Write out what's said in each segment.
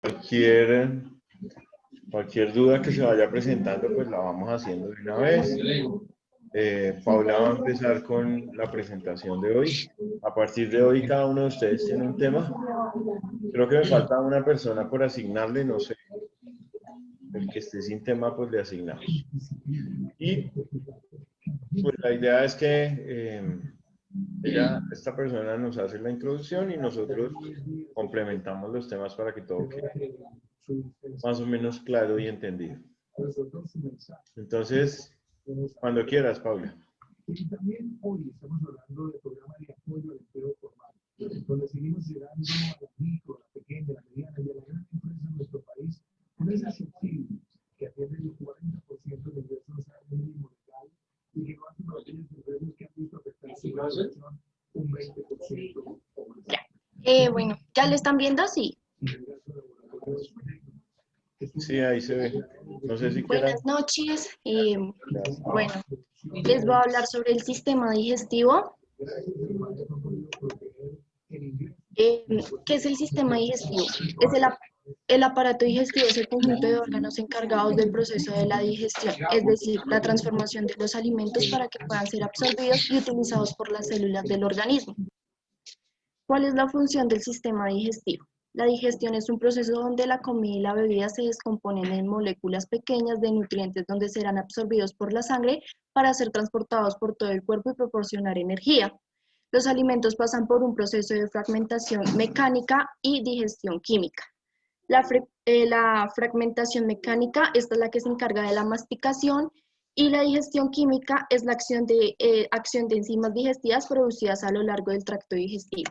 Cualquier, cualquier duda que se vaya presentando, pues la vamos haciendo de una vez. Paula va a empezar con la presentación de hoy. A partir de hoy, cada uno de ustedes tiene un tema. Creo que me falta una persona por asignarle, no sé. El que esté sin tema, pues le asignamos. Y pues la idea es que esta persona nos hace la introducción y nosotros complementamos los temas para que todo quede más o menos claro y entendido. Entonces, cuando quieras, Paula. Y también hoy estamos hablando del programa de apoyo al empleo formal, donde seguimos llegando a la micro, a la pequeña, a la mediana y a la gran empresa en nuestro país, con ese subsidio que atiende el 40% de ingresos al salario mínimo legal y que va a para aquellas empresas que han visto afectar su producción un 20% o más. Bueno, ¿ya lo están viendo? Sí. Sí, ahí se ve. No sé si quieran. Buenas noches. Bueno, les voy a hablar sobre el sistema digestivo. ¿Qué es el sistema digestivo? El aparato digestivo es el conjunto de órganos encargados del proceso de la digestión, es decir, la transformación de los alimentos para que puedan ser absorbidos y utilizados por las células del organismo. ¿Cuál es la función del sistema digestivo? La digestión es un proceso donde la comida y la bebida se descomponen en moléculas pequeñas de nutrientes donde serán absorbidos por la sangre para ser transportados por todo el cuerpo y proporcionar energía. Los alimentos pasan por un proceso de fragmentación mecánica y digestión química. La fragmentación mecánica esta es la que se encarga de la masticación y la digestión química es la acción de enzimas digestivas producidas a lo largo del tracto digestivo.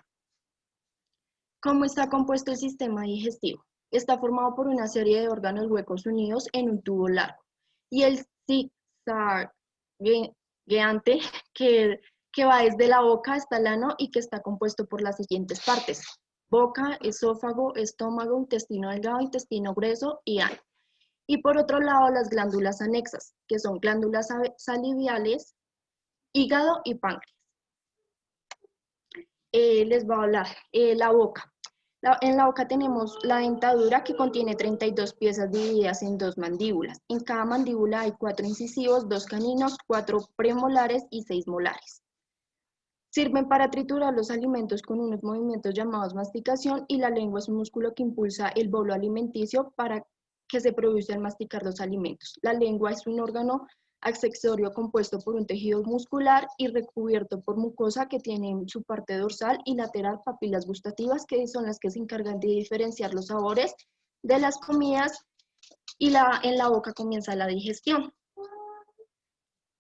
¿Cómo está compuesto el sistema digestivo? Está formado por una serie de órganos huecos unidos en un tubo largo y el zigzagueante que va desde la boca hasta el ano y que está compuesto por las siguientes partes: boca, esófago, estómago, intestino delgado, intestino grueso y ano. Y por otro lado, las glándulas anexas, que son glándulas saliviales, hígado y páncreas. Les voy a hablar, la boca. En la boca tenemos la dentadura que contiene 32 piezas divididas en 2 mandíbulas. En cada mandíbula hay 4 incisivos, 2 caninos, 4 premolares y 6 molares. Sirven para triturar los alimentos con unos movimientos llamados masticación y la lengua es un músculo que impulsa el bolo alimenticio para que se produce al masticar los alimentos. La lengua es un órgano accesorio compuesto por un tejido muscular y recubierto por mucosa que tiene en su parte dorsal y lateral papilas gustativas que son las que se encargan de diferenciar los sabores de las comidas y en la boca comienza la digestión.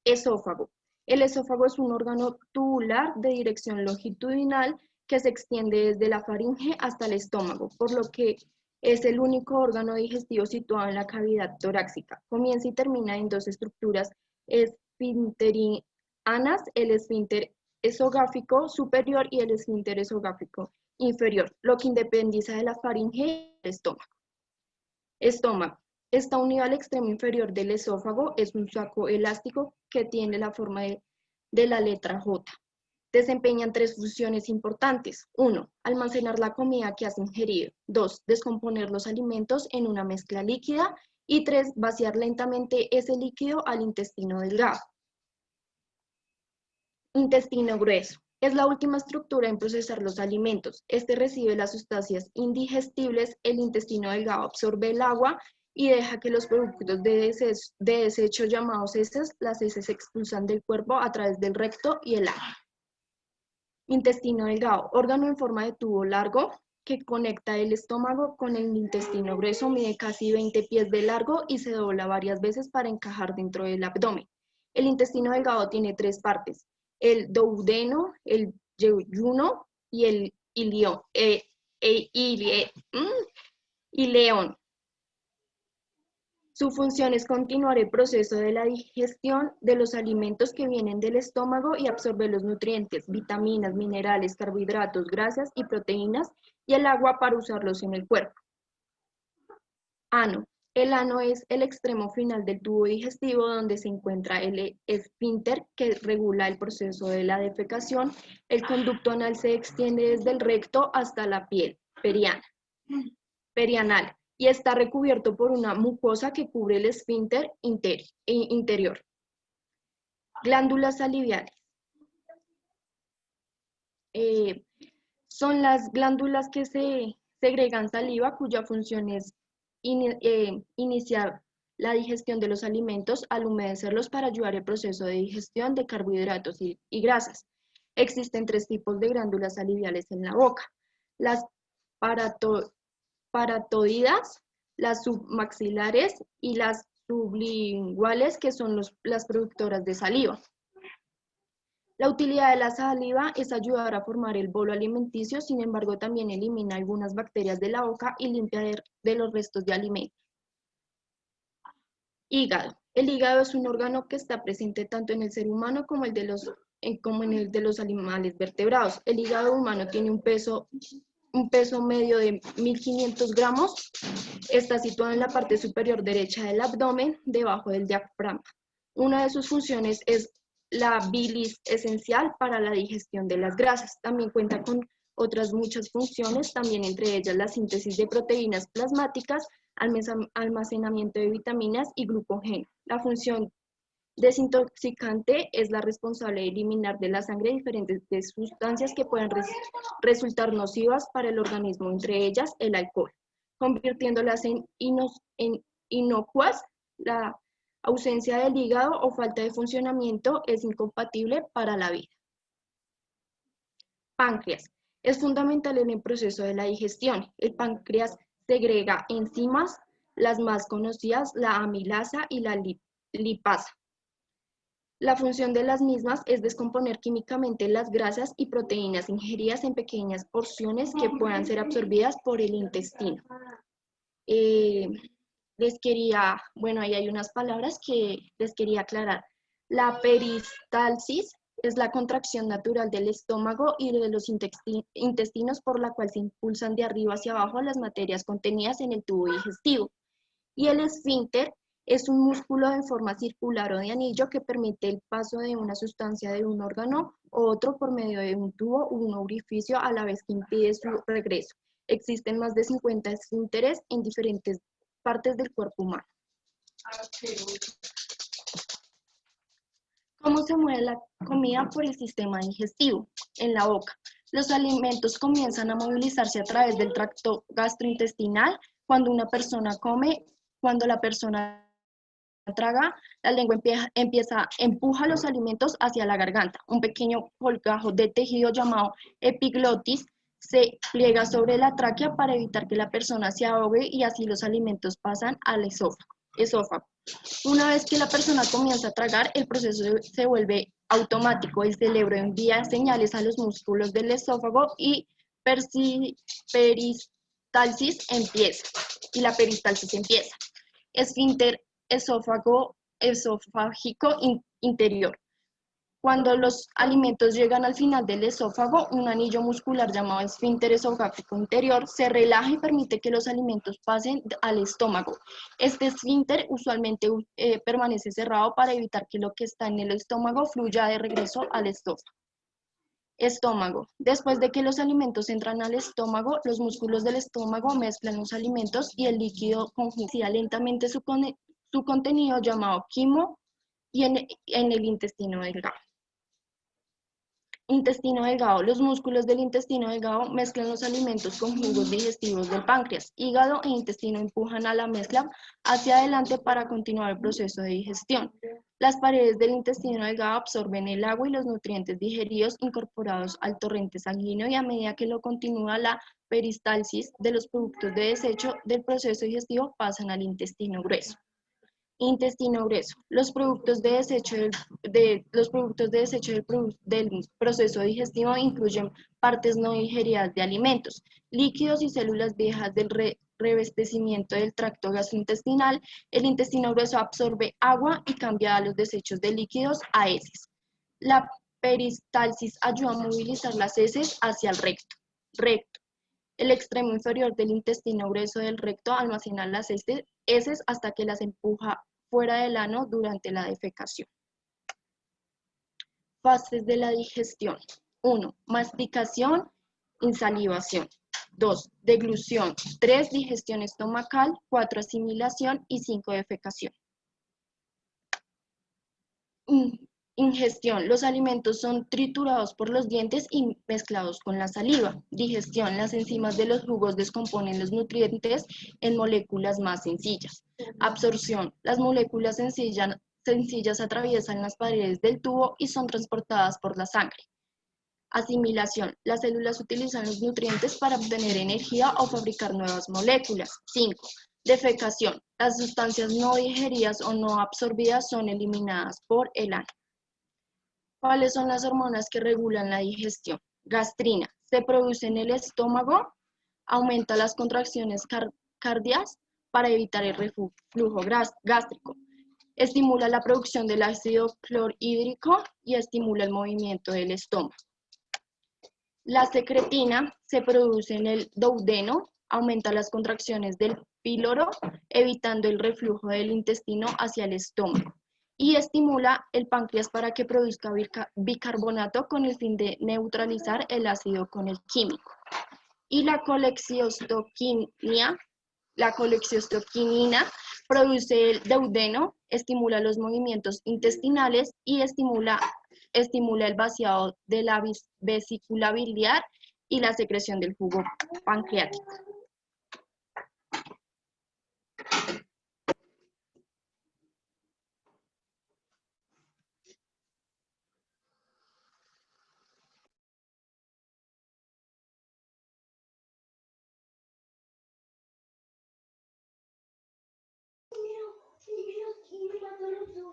Esófago. El esófago es un órgano tubular de dirección longitudinal que se extiende desde la faringe hasta el estómago, por lo que es el único órgano digestivo situado en la cavidad torácica. Comienza y termina en 2 estructuras esfinterianas, el esfínter esogáfico superior y el esfínter esogáfico inferior, lo que independiza de la faringe y el estómago. Estómago. Está unido al extremo inferior del esófago, es un saco elástico que tiene la forma de la letra J. Desempeñan 3 funciones importantes. 1. Almacenar la comida que has ingerido. 2. Descomponer los alimentos en una mezcla líquida. Y 3. Vaciar lentamente ese líquido al intestino delgado. Intestino grueso. Es la última estructura en procesar los alimentos. Este recibe las sustancias indigestibles, el intestino delgado absorbe el agua y deja que los productos de desecho llamados heces, las heces se expulsan del cuerpo a través del recto y el ano. Intestino delgado, órgano en forma de tubo largo que conecta el estómago con el intestino grueso, mide casi 20 pies de largo y se dobla varias veces para encajar dentro del abdomen. El intestino delgado tiene 3 partes: el duodeno, el yeyuno y el ileón. Su función es continuar el proceso de la digestión de los alimentos que vienen del estómago y absorber los nutrientes, vitaminas, minerales, carbohidratos, grasas y proteínas y el agua para usarlos en el cuerpo. Ano. El ano es el extremo final del tubo digestivo donde se encuentra el esfínter que regula el proceso de la defecación. El conducto anal se extiende desde el recto hasta la piel perianal. y está recubierto por una mucosa que cubre el esfínter interior. Glándulas saliviales. Son las glándulas que se segregan saliva, cuya función es iniciar la digestión de los alimentos al humedecerlos para ayudar el proceso de digestión de carbohidratos y grasas. Existen 3 tipos de glándulas saliviales en la boca: las paratoidas, las submaxilares y las sublinguales, que son las productoras de saliva. La utilidad de la saliva es ayudar a formar el bolo alimenticio, sin embargo también elimina algunas bacterias de la boca y limpia de los restos de alimentos. Hígado. El hígado es un órgano que está presente tanto en el ser humano como en el de los animales vertebrados. El hígado humano tiene un peso medio de 1.500 gramos. Está situado en la parte superior derecha del abdomen, debajo del diafragma. Una de sus funciones es la bilis, esencial para la digestión de las grasas. También cuenta con otras muchas funciones, también entre ellas la síntesis de proteínas plasmáticas, almacenamiento de vitaminas y glucógeno. La función desintoxicante es la responsable de eliminar de la sangre diferentes sustancias que pueden resultar nocivas para el organismo, entre ellas el alcohol, convirtiéndolas en inocuas. La ausencia del hígado o falta de funcionamiento es incompatible para la vida. Páncreas. Es fundamental en el proceso de la digestión. El páncreas segrega enzimas, las más conocidas, la amilasa y la lipasa. La función de las mismas es descomponer químicamente las grasas y proteínas ingeridas en pequeñas porciones que puedan ser absorbidas por el intestino. Ahí hay unas palabras que les quería aclarar. La peristalsis es la contracción natural del estómago y de los intestinos, por la cual se impulsan de arriba hacia abajo las materias contenidas en el tubo digestivo. Y el esfínter es un músculo en forma circular o de anillo que permite el paso de una sustancia de un órgano u otro por medio de un tubo u un orificio, a la vez que impide su regreso. Existen más de 50 esfínteres en diferentes partes del cuerpo humano. ¿Cómo se mueve la comida por el sistema digestivo? En la boca. Los alimentos comienzan a movilizarse a través del tracto gastrointestinal. Cuando una persona come, cuando la persona traga, la lengua empuja los alimentos hacia la garganta. Un pequeño colgajo de tejido llamado epiglotis se pliega sobre la tráquea para evitar que la persona se ahogue, y así los alimentos pasan al esófago. Una vez que la persona comienza a tragar, el proceso se vuelve automático. El cerebro envía señales a los músculos del esófago y peristalsis empieza. Esfínter esofágico interior. Cuando los alimentos llegan al final del esófago, un anillo muscular llamado esfínter esofágico interior se relaja y permite que los alimentos pasen al estómago. Este esfínter usualmente permanece cerrado para evitar que lo que está en el estómago fluya de regreso al estómago. Estómago. Después de que los alimentos entran al estómago, los músculos del estómago mezclan los alimentos y el líquido conjuga lentamente su contenido, llamado quimo, y en el intestino delgado. Intestino delgado. Los músculos del intestino delgado mezclan los alimentos con jugos digestivos del páncreas. Hígado e intestino empujan a la mezcla hacia adelante para continuar el proceso de digestión. Las paredes del intestino delgado absorben el agua y los nutrientes digeridos incorporados al torrente sanguíneo, y a medida que lo continúa la peristalsis de los productos de desecho del proceso digestivo pasan al intestino grueso. Intestino grueso. Los productos de desecho del proceso digestivo incluyen partes no digeridas de alimentos, líquidos y células viejas del revestimiento del tracto gastrointestinal. El intestino grueso absorbe agua y cambia los desechos de líquidos a heces. La peristalsis ayuda a movilizar las heces hacia el recto. El extremo inferior del intestino grueso del recto almacena las heces hasta que las empuja fuera del ano durante la defecación. Fases de la digestión. 1. Masticación, insalivación. 2, deglución, 3, digestión estomacal, 4, asimilación y 5, defecación. Ingestión. Los alimentos son triturados por los dientes y mezclados con la saliva. Digestión. Las enzimas de los jugos descomponen los nutrientes en moléculas más sencillas. Absorción. Las moléculas sencillas atraviesan las paredes del tubo y son transportadas por la sangre. Asimilación. Las células utilizan los nutrientes para obtener energía o fabricar nuevas moléculas. 5. Defecación. Las sustancias no digeridas o no absorbidas son eliminadas por el ano. ¿Cuáles son las hormonas que regulan la digestión? Gastrina. Se produce en el estómago, aumenta las contracciones cardíacas para evitar el reflujo gástrico. Estimula la producción del ácido clorhídrico y estimula el movimiento del estómago. La secretina se produce en el duodeno, aumenta las contracciones del píloro, evitando el reflujo del intestino hacia el estómago. Y estimula el páncreas para que produzca bicarbonato con el fin de neutralizar el ácido con el químico. Y la coleciostoquinina produce el duodeno, estimula los movimientos intestinales y estimula el vaciado de la vesícula biliar y la secreción del jugo pancreático.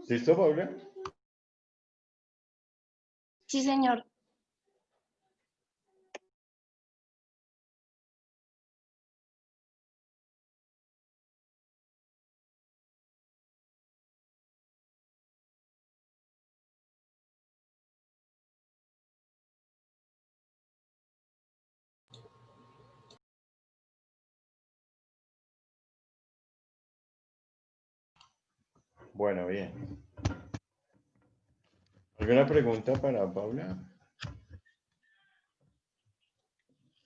¿Listo, Paula? Sí, señor. Bueno, bien. ¿Alguna pregunta para Paula?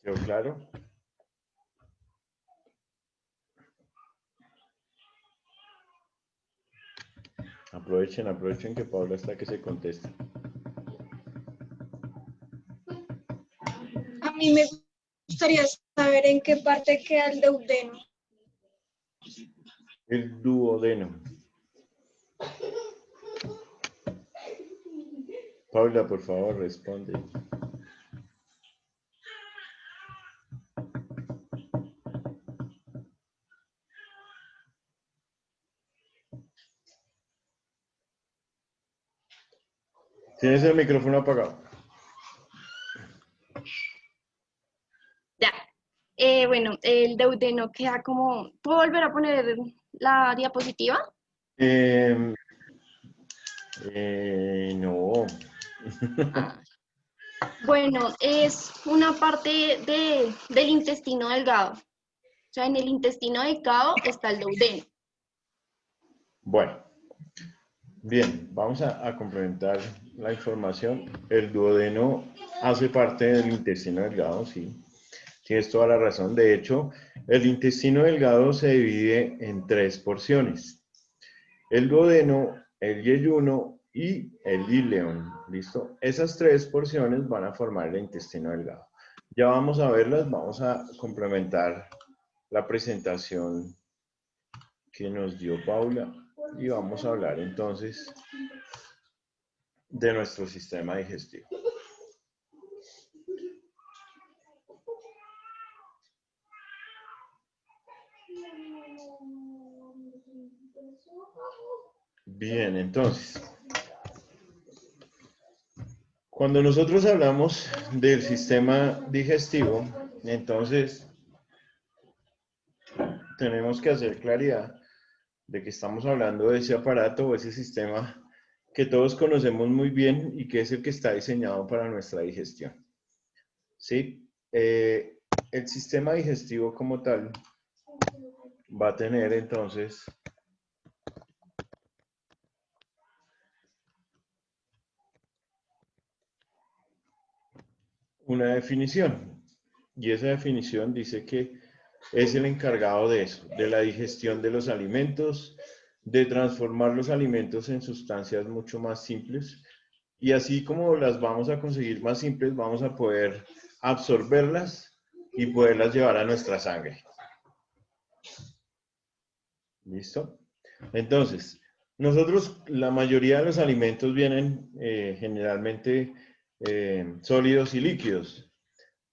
¿Quedó claro? Aprovechen que Paula está que se contesta. A mí me gustaría saber en qué parte queda el duodeno. El duodeno. Paula, por favor, responde. Tienes el micrófono apagado. Ya. Bueno, el duodeno queda como... ¿Puedo volver a poner la diapositiva? No. Ah. Bueno, es una parte del intestino delgado. O sea, en el intestino delgado está el duodeno. Bueno, bien, vamos a complementar la información. El duodeno hace parte del intestino delgado, sí. Tienes toda la razón. De hecho, el intestino delgado se divide en 3 porciones. El duodeno, el yeyuno y el ileón. ¿Listo? Esas 3 porciones van a formar el intestino delgado. Ya vamos a verlas, vamos a complementar la presentación que nos dio Paula y vamos a hablar entonces de nuestro sistema digestivo. Bien, entonces, cuando nosotros hablamos del sistema digestivo, entonces tenemos que hacer claridad de que estamos hablando de ese aparato o ese sistema que todos conocemos muy bien y que es el que está diseñado para nuestra digestión. ¿Sí? El sistema digestivo como tal va a tener entonces una definición. y esa definición dice que es el encargado de eso, de la digestión de los alimentos, de transformar los alimentos en sustancias mucho más simples, y así como las vamos a conseguir más simples, vamos a poder absorberlas y poderlas llevar a nuestra sangre. ¿Listo? Entonces, nosotros, la mayoría de los alimentos vienen generalmente sólidos y líquidos.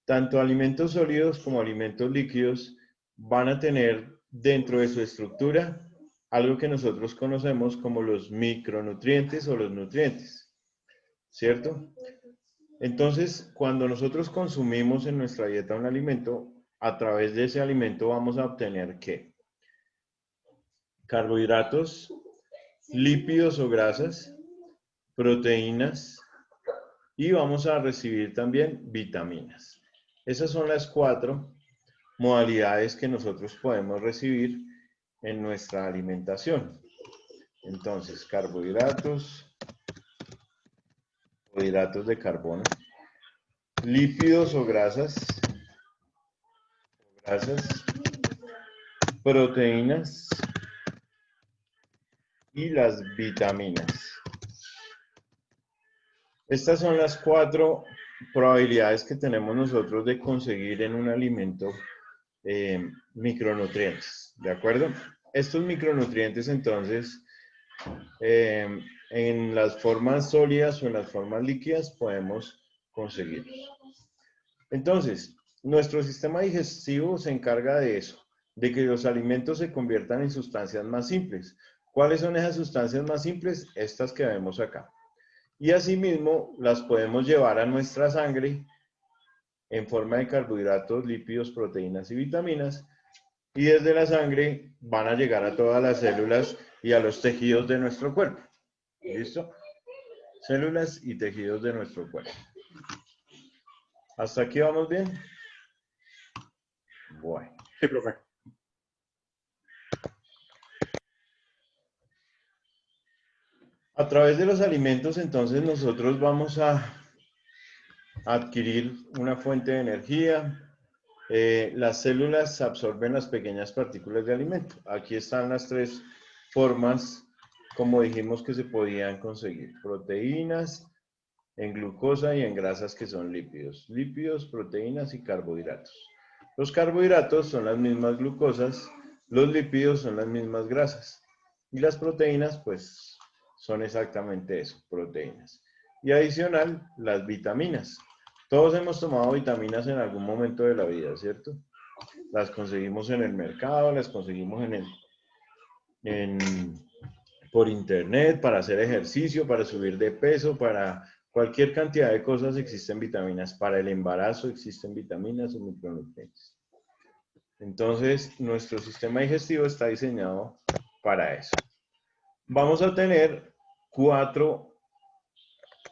Tanto alimentos sólidos como alimentos líquidos van a tener dentro de su estructura algo que nosotros conocemos como los micronutrientes o los nutrientes, ¿cierto? Entonces, cuando nosotros consumimos en nuestra dieta un alimento, a través de ese alimento vamos a obtener ¿qué? Carbohidratos, lípidos o grasas, proteínas y vamos a recibir también vitaminas. Esas son las 4 modalidades que nosotros podemos recibir en nuestra alimentación. Entonces, carbohidratos, hidratos de carbono, lípidos o grasas, proteínas y las vitaminas. Estas son las 4 probabilidades que tenemos nosotros de conseguir en un alimento micronutrientes, ¿de acuerdo? Estos micronutrientes entonces en las formas sólidas o en las formas líquidas podemos conseguirlos. Entonces, nuestro sistema digestivo se encarga de eso, de que los alimentos se conviertan en sustancias más simples. ¿Cuáles son esas sustancias más simples? Estas que vemos acá. Y asimismo las podemos llevar a nuestra sangre en forma de carbohidratos, lípidos, proteínas y vitaminas, y desde la sangre van a llegar a todas las células y a los tejidos de nuestro cuerpo. ¿Listo? Células y tejidos de nuestro cuerpo. ¿Hasta aquí vamos bien? Bueno. Sí, profe. A través de los alimentos, entonces, nosotros vamos a adquirir una fuente de energía. Las células absorben las pequeñas partículas de alimento. Aquí están las 3 formas, como dijimos, que se podían conseguir. Proteínas, en glucosa y en grasas que son lípidos. Lípidos, proteínas y carbohidratos. Los carbohidratos son las mismas glucosas, los lípidos son las mismas grasas. Y las proteínas, pues, son exactamente eso, proteínas. Y adicional, las vitaminas. Todos hemos tomado vitaminas en algún momento de la vida, ¿cierto? Las conseguimos en el mercado, las conseguimos por internet, para hacer ejercicio, para subir de peso, para cualquier cantidad de cosas existen vitaminas. Para el embarazo existen vitaminas o micronutrientes. Entonces, nuestro sistema digestivo está diseñado para eso. Vamos a tener 4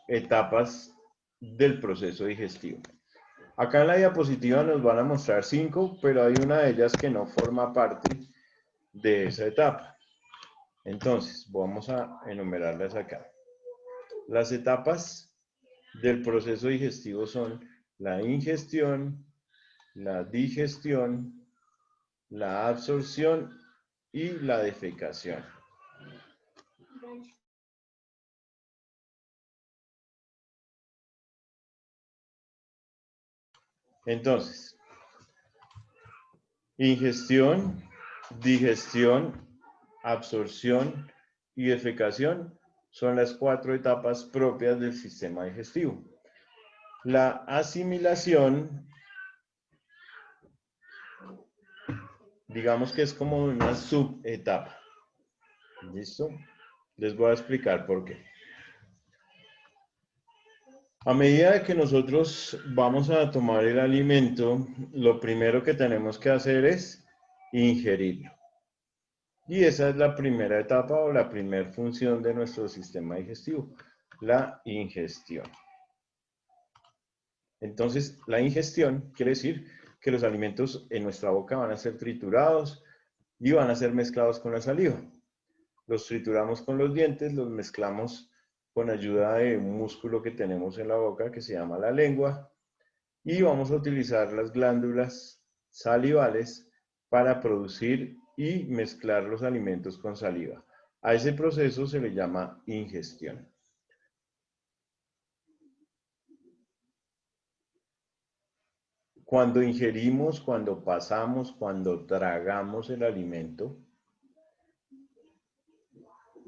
etapas del proceso digestivo. Acá en la diapositiva nos van a mostrar 5, pero hay una de ellas que no forma parte de esa etapa. Entonces, vamos a enumerarlas acá. Las etapas del proceso digestivo son la ingestión, la digestión, la absorción y la defecación. Entonces, ingestión, digestión, absorción y defecación son las 4 etapas propias del sistema digestivo. La asimilación, digamos que es como una subetapa. ¿Listo? Les voy a explicar por qué. A medida que nosotros vamos a tomar el alimento, lo primero que tenemos que hacer es ingerirlo. Y esa es la primera etapa o la primera función de nuestro sistema digestivo, la ingestión. Entonces, la ingestión quiere decir que los alimentos en nuestra boca van a ser triturados y van a ser mezclados con la saliva. Los trituramos con los dientes, los mezclamos con ayuda de un músculo que tenemos en la boca que se llama la lengua y vamos a utilizar las glándulas salivales para producir y mezclar los alimentos con saliva. A ese proceso se le llama ingestión. Cuando ingerimos, cuando pasamos, cuando tragamos el alimento,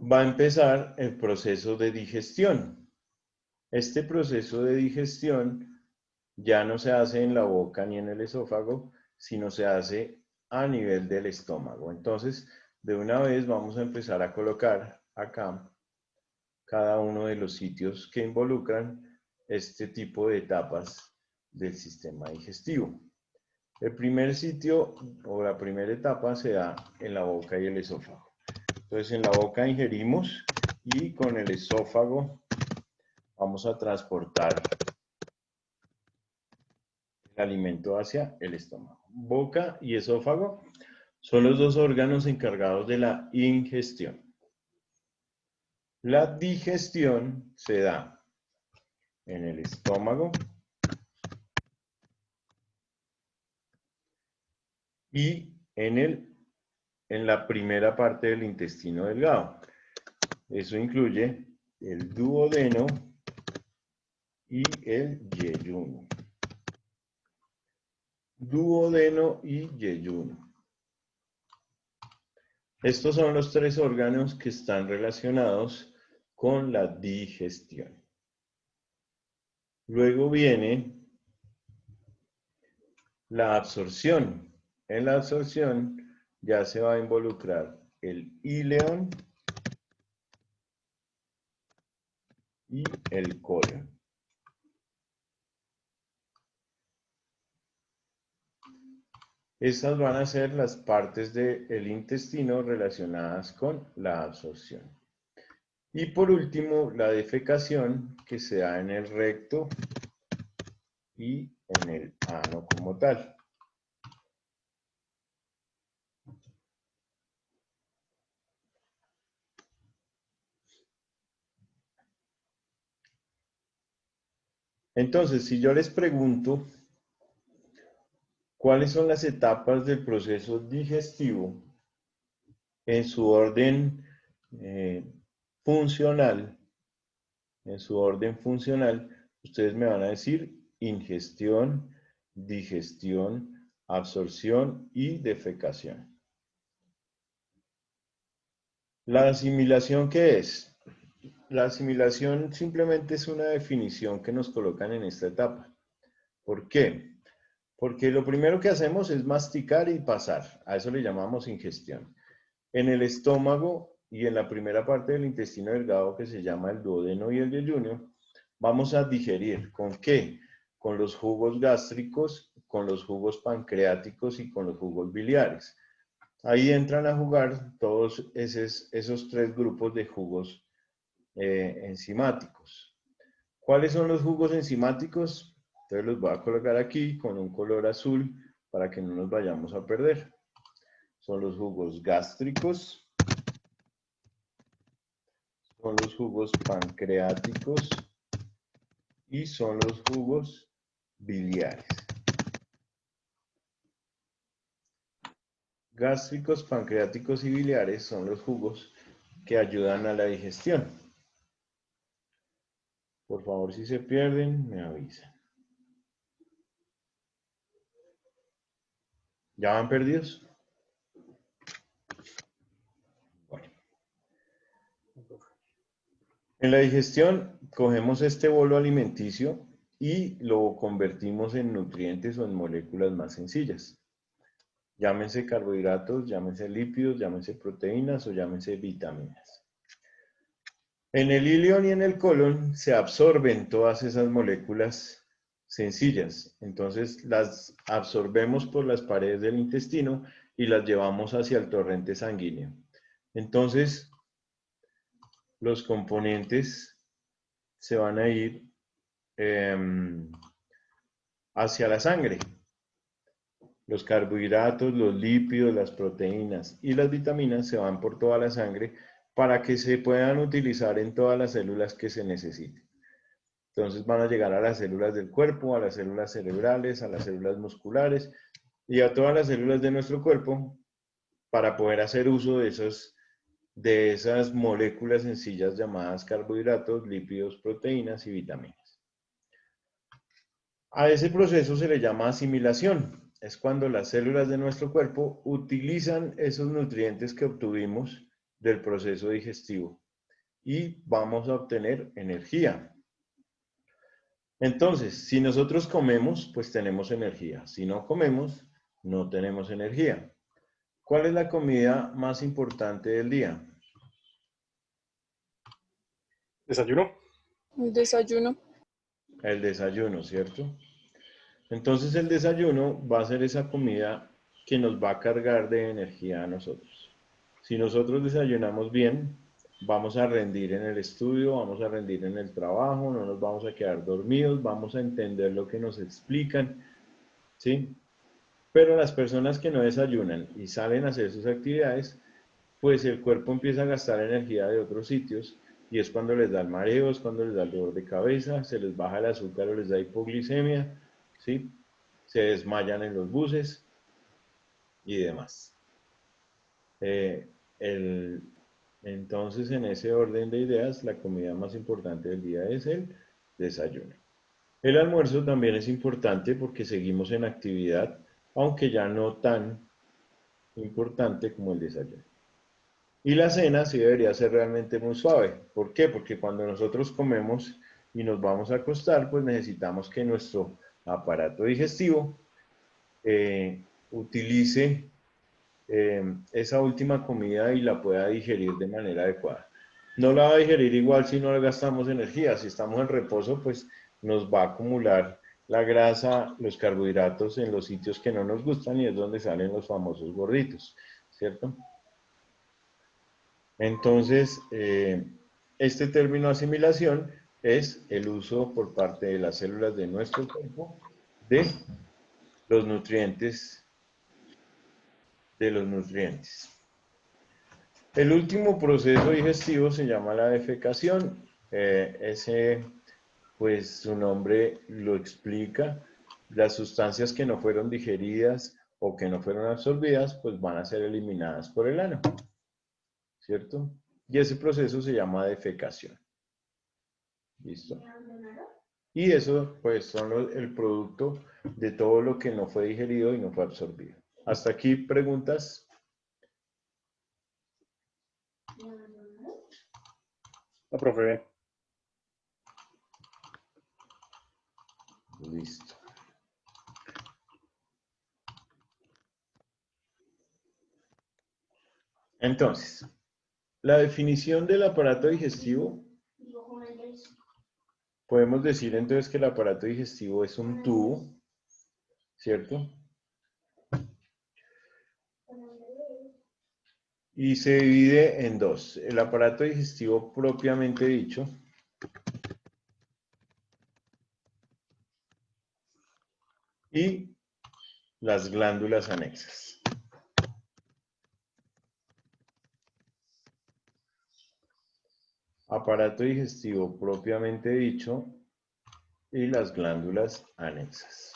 va a empezar el proceso de digestión. Este proceso de digestión ya no se hace en la boca ni en el esófago, sino se hace a nivel del estómago. Entonces, de una vez vamos a empezar a colocar acá cada uno de los sitios que involucran este tipo de etapas del sistema digestivo. El primer sitio o la primera etapa se da en la boca y el esófago. Entonces en la boca ingerimos y con el esófago vamos a transportar el alimento hacia el estómago. Boca y esófago son los dos órganos encargados de la ingestión. La digestión se da en el estómago y en la primera parte del intestino delgado. Eso incluye el duodeno y el yeyuno. Duodeno y yeyuno. Estos son los tres órganos que están relacionados con la digestión. Luego viene la absorción. En la absorción ya se va a involucrar el íleon y el colon. Estas van a ser las partes del intestino relacionadas con la absorción. Y por último, la defecación, que se da en el recto y en el ano como tal. Entonces, si yo les pregunto, ¿cuáles son las etapas del proceso digestivo en su orden funcional? En su orden funcional, ustedes me van a decir ingestión, digestión, absorción y defecación. ¿La asimilación qué es? La asimilación simplemente es una definición que nos colocan en esta etapa. ¿Por qué? Porque lo primero que hacemos es masticar y pasar. A eso le llamamos ingestión. En el estómago y en la primera parte del intestino delgado, que se llama el duodeno y el yeyunio, vamos a digerir. ¿Con qué? Con los jugos gástricos, con los jugos pancreáticos y con los jugos biliares. Ahí entran a jugar todos esos tres grupos de jugos enzimáticos. ¿Cuáles son los jugos enzimáticos? Entonces los voy a colocar aquí con un color azul para que no nos vayamos a perder. Son los jugos gástricos, son los jugos pancreáticos y son los jugos biliares. Gástricos, pancreáticos y biliares son los jugos que ayudan a la digestión. Por favor, si se pierden, me avisan. ¿Ya van perdidos? Bueno. En la digestión, cogemos este bolo alimenticio y lo convertimos en nutrientes o en moléculas más sencillas. Llámense carbohidratos, llámense lípidos, llámense proteínas o llámense vitaminas. En el íleon y en el colon se absorben todas esas moléculas sencillas. Entonces las absorbemos por las paredes del intestino y las llevamos hacia el torrente sanguíneo. Entonces los componentes se van a ir hacia la sangre. Los carbohidratos, los lípidos, las proteínas y las vitaminas se van por toda la sangre para que se puedan utilizar en todas las células que se necesiten. Entonces van a llegar a las células del cuerpo, a las células cerebrales, a las células musculares y a todas las células de nuestro cuerpo para poder hacer uso de esas moléculas sencillas llamadas carbohidratos, lípidos, proteínas y vitaminas. A ese proceso se le llama asimilación. Es cuando las células de nuestro cuerpo utilizan esos nutrientes que obtuvimos del proceso digestivo y vamos a obtener energía. Entonces, si nosotros comemos, pues tenemos energía. Si no comemos, no tenemos energía. ¿Cuál es la comida más importante del día? ¿Desayuno? El desayuno. El desayuno, ¿cierto? Entonces el desayuno va a ser esa comida que nos va a cargar de energía a nosotros. Si nosotros desayunamos bien, vamos a rendir en el estudio, vamos a rendir en el trabajo, no nos vamos a quedar dormidos, vamos a entender lo que nos explican, ¿sí? Pero las personas que no desayunan y salen a hacer sus actividades, pues el cuerpo empieza a gastar energía de otros sitios y es cuando les da el mareo, es cuando les da el dolor de cabeza, se les baja el azúcar o les da hipoglicemia, ¿sí? Se desmayan en los buses y demás. Entonces, en ese orden de ideas, la comida más importante del día es el desayuno. El almuerzo también es importante porque seguimos en actividad, aunque ya no tan importante como el desayuno. Y la cena sí debería ser realmente muy suave. ¿Por qué? Porque cuando nosotros comemos y nos vamos a acostar, pues necesitamos que nuestro aparato digestivo utilice esa última comida y la pueda digerir de manera adecuada. No la va a digerir igual si no le gastamos energía. Si estamos en reposo, pues nos va a acumular la grasa, los carbohidratos en los sitios que no nos gustan y es donde salen los famosos gorditos, ¿cierto? Entonces, este término asimilación es el uso por parte de las células de nuestro cuerpo de los nutrientes. El último proceso digestivo se llama la defecación. Pues su nombre lo explica. Las sustancias que no fueron digeridas o que no fueron absorbidas, pues van a ser eliminadas por el ano, ¿cierto? Y ese proceso se llama defecación. ¿Listo? Y eso, pues, son el producto de todo lo que no fue digerido y no fue absorbido. Hasta aquí, preguntas. No, profe. Listo. Entonces, la definición del aparato digestivo, podemos decir entonces que el aparato digestivo es un tubo, ¿cierto? Y se divide en dos. El aparato digestivo propiamente dicho y las glándulas anexas. Aparato digestivo propiamente dicho y las glándulas anexas.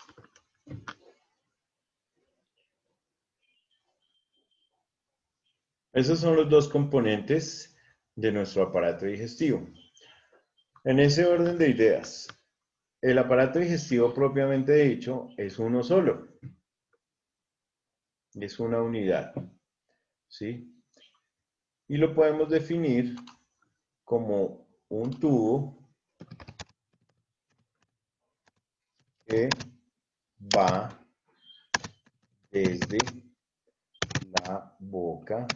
Esos son los dos componentes de nuestro aparato digestivo. En ese orden de ideas, el aparato digestivo propiamente dicho es uno solo. Es una unidad, ¿sí? Y lo podemos definir como un tubo que va desde la boca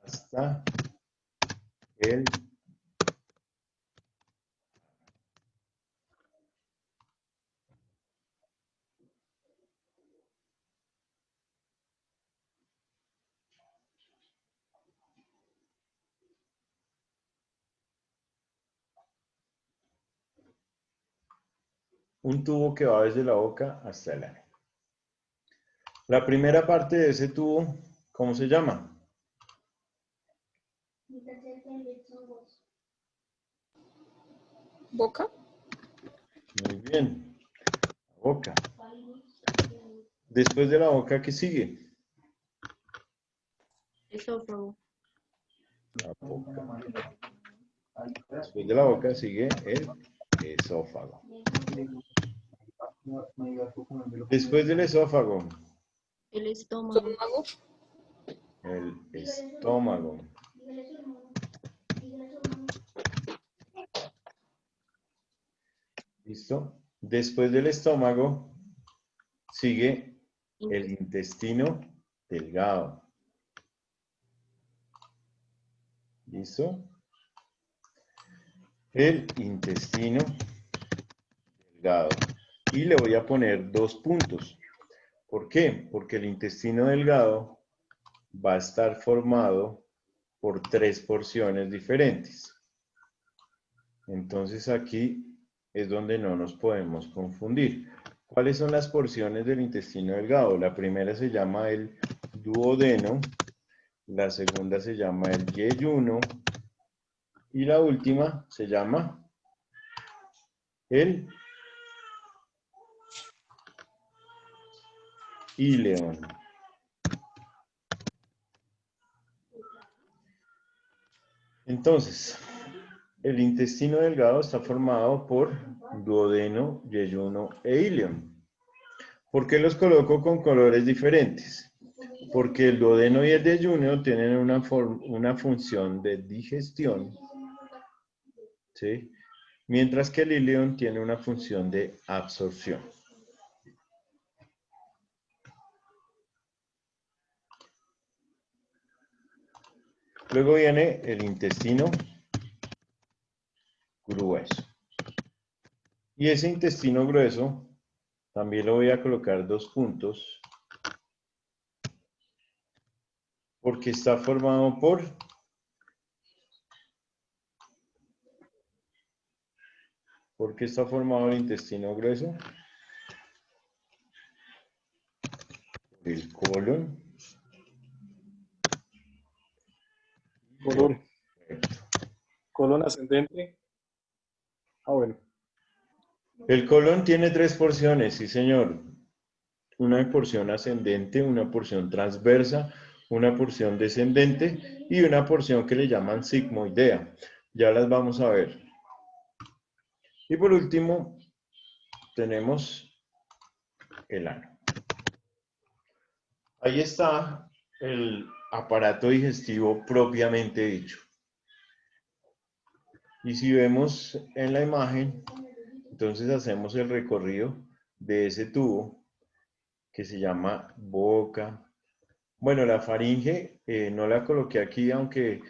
hasta el un tubo que va desde la boca hasta el ano. La primera parte de ese tubo, ¿cómo se llama? Boca. Muy bien. Boca. Después de la boca, ¿qué sigue? Esófago. La boca. Después de la boca sigue el esófago. Después del esófago, El estómago. Estómago. el estómago. ¿Listo? Después del estómago sigue el intestino delgado. ¿Listo? El intestino delgado. Y le voy a poner 2 puntos. ¿Por qué? Porque el intestino delgado va a estar formado por 3 porciones diferentes. Entonces aquí es donde no nos podemos confundir. ¿Cuáles son las porciones del intestino delgado? La primera se llama el duodeno, la segunda se llama el yeyuno y la última se llama el íleon. Entonces, el intestino delgado está formado por duodeno, yeyuno e íleon. ¿Por qué los coloco con colores diferentes? Porque el duodeno y el yeyuno tienen una función de digestión, ¿sí? Mientras que el íleon tiene una función de absorción. Luego viene el intestino grueso. Y ese intestino grueso también lo voy a colocar 2 puntos porque está formado por ¿por qué está formado el intestino grueso? El colon. Colon. Colon ascendente. Ah, bueno. El colon tiene 3 porciones, sí señor. Una porción ascendente, una porción transversa, una porción descendente y una porción que le llaman sigmoidea. Ya las vamos a ver. Y por último, tenemos el ano. Ahí está el aparato digestivo propiamente dicho. Y si vemos en la imagen, entonces hacemos el recorrido de ese tubo que se llama boca. Bueno, la faringe no la coloqué aquí, aunque,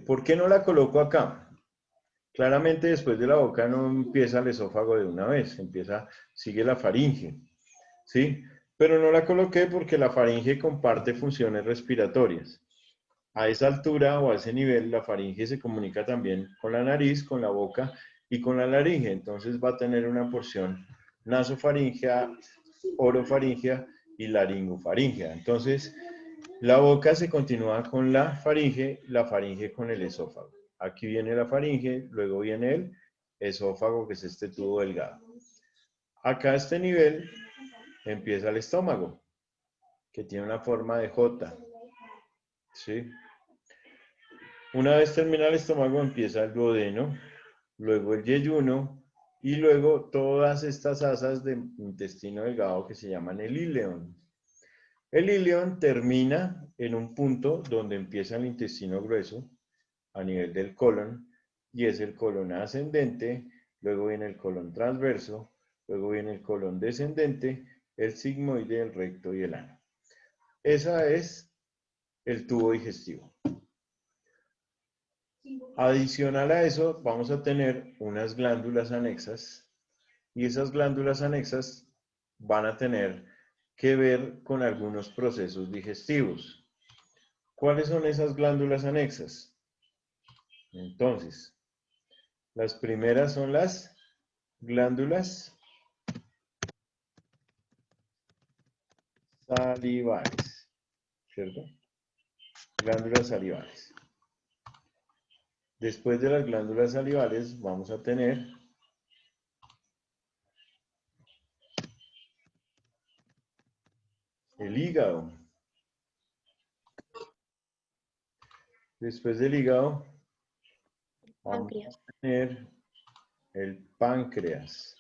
¿por qué no la coloco acá? Claramente después de la boca no empieza el esófago de una vez, sigue la faringe, ¿sí? Pero no la coloqué porque la faringe comparte funciones respiratorias. A esa altura o a ese nivel, la faringe se comunica también con la nariz, con la boca y con la laringe. Entonces va a tener una porción nasofaringea, orofaringea y laringofaringea. Entonces, la boca se continúa con la faringe con el esófago. Aquí viene la faringe, luego viene el esófago, que es este tubo delgado. Acá a este nivel empieza el estómago, que tiene una forma de J. ¿Sí? Una vez termina el estómago, empieza el duodeno, luego el yeyuno y luego todas estas asas de intestino delgado que se llaman el íleon. El íleon termina en un punto donde empieza el intestino grueso a nivel del colon y es el colon ascendente, luego viene el colon transverso, luego viene el colon descendente, el sigmoide, el recto y el ano. Ese es el tubo digestivo. Adicional a eso, vamos a tener unas glándulas anexas y esas glándulas anexas van a tener que ver con algunos procesos digestivos. ¿Cuáles son esas glándulas anexas? Entonces, las primeras son las glándulas salivales, ¿cierto? Glándulas salivales. Después de las glándulas salivales vamos a tener el hígado. Después del hígado, vamos Páncreas. a tener el páncreas.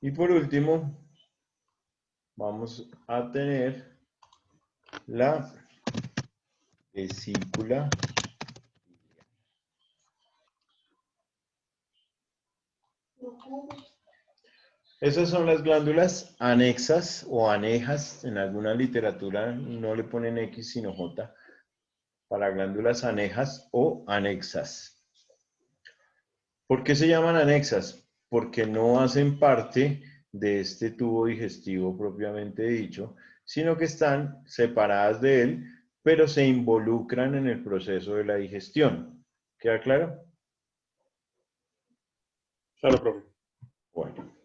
Y por último, vamos a tener la vesícula. Esas son las glándulas anexas o anejas. En alguna literatura no le ponen X sino J para glándulas anejas o anexas. ¿Por qué se llaman anexas? Porque no hacen parte de este tubo digestivo propiamente dicho, sino que están separadas de él, pero se involucran en el proceso de la digestión. ¿Queda claro? Claro, profe. Bueno.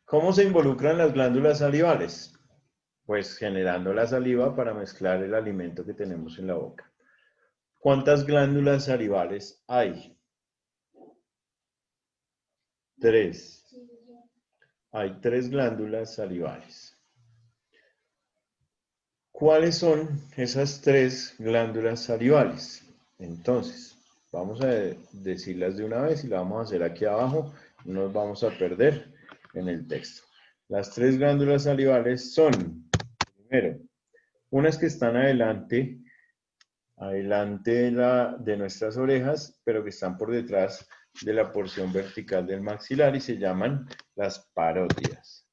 ¿Cómo se involucran las glándulas salivales? Pues generando la saliva para mezclar el alimento que tenemos en la boca. ¿Cuántas glándulas salivales hay? 3. Hay 3 glándulas salivales. ¿Cuáles son esas 3 glándulas salivales? Entonces, vamos a decirlas de una vez y la vamos a hacer aquí abajo. No nos vamos a perder en el texto. Las 3 glándulas salivales son, primero, unas que están adelante de nuestras orejas, pero que están por detrás de la porción vertical del maxilar y se llaman las parótidas.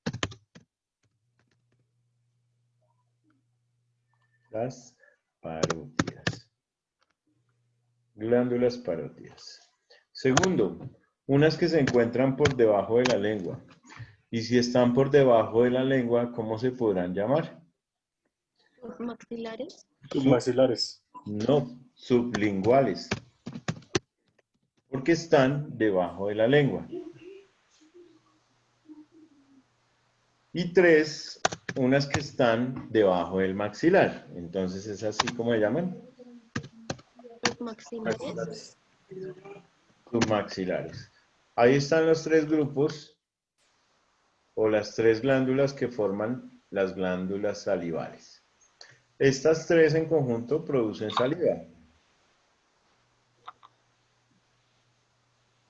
Las parótidas. Glándulas parótidas. Segundo, unas que se encuentran por debajo de la lengua. Y si están por debajo de la lengua, ¿cómo se podrán llamar? Maxilares. Submaxilares. No, sublinguales. Porque están debajo de la lengua. Y 3, unas que están debajo del maxilar. Entonces es así como se llaman. Maxilares. Submaxilares. Ahí están los 3 grupos o las 3 glándulas que forman las glándulas salivales. Estas 3 en conjunto producen saliva.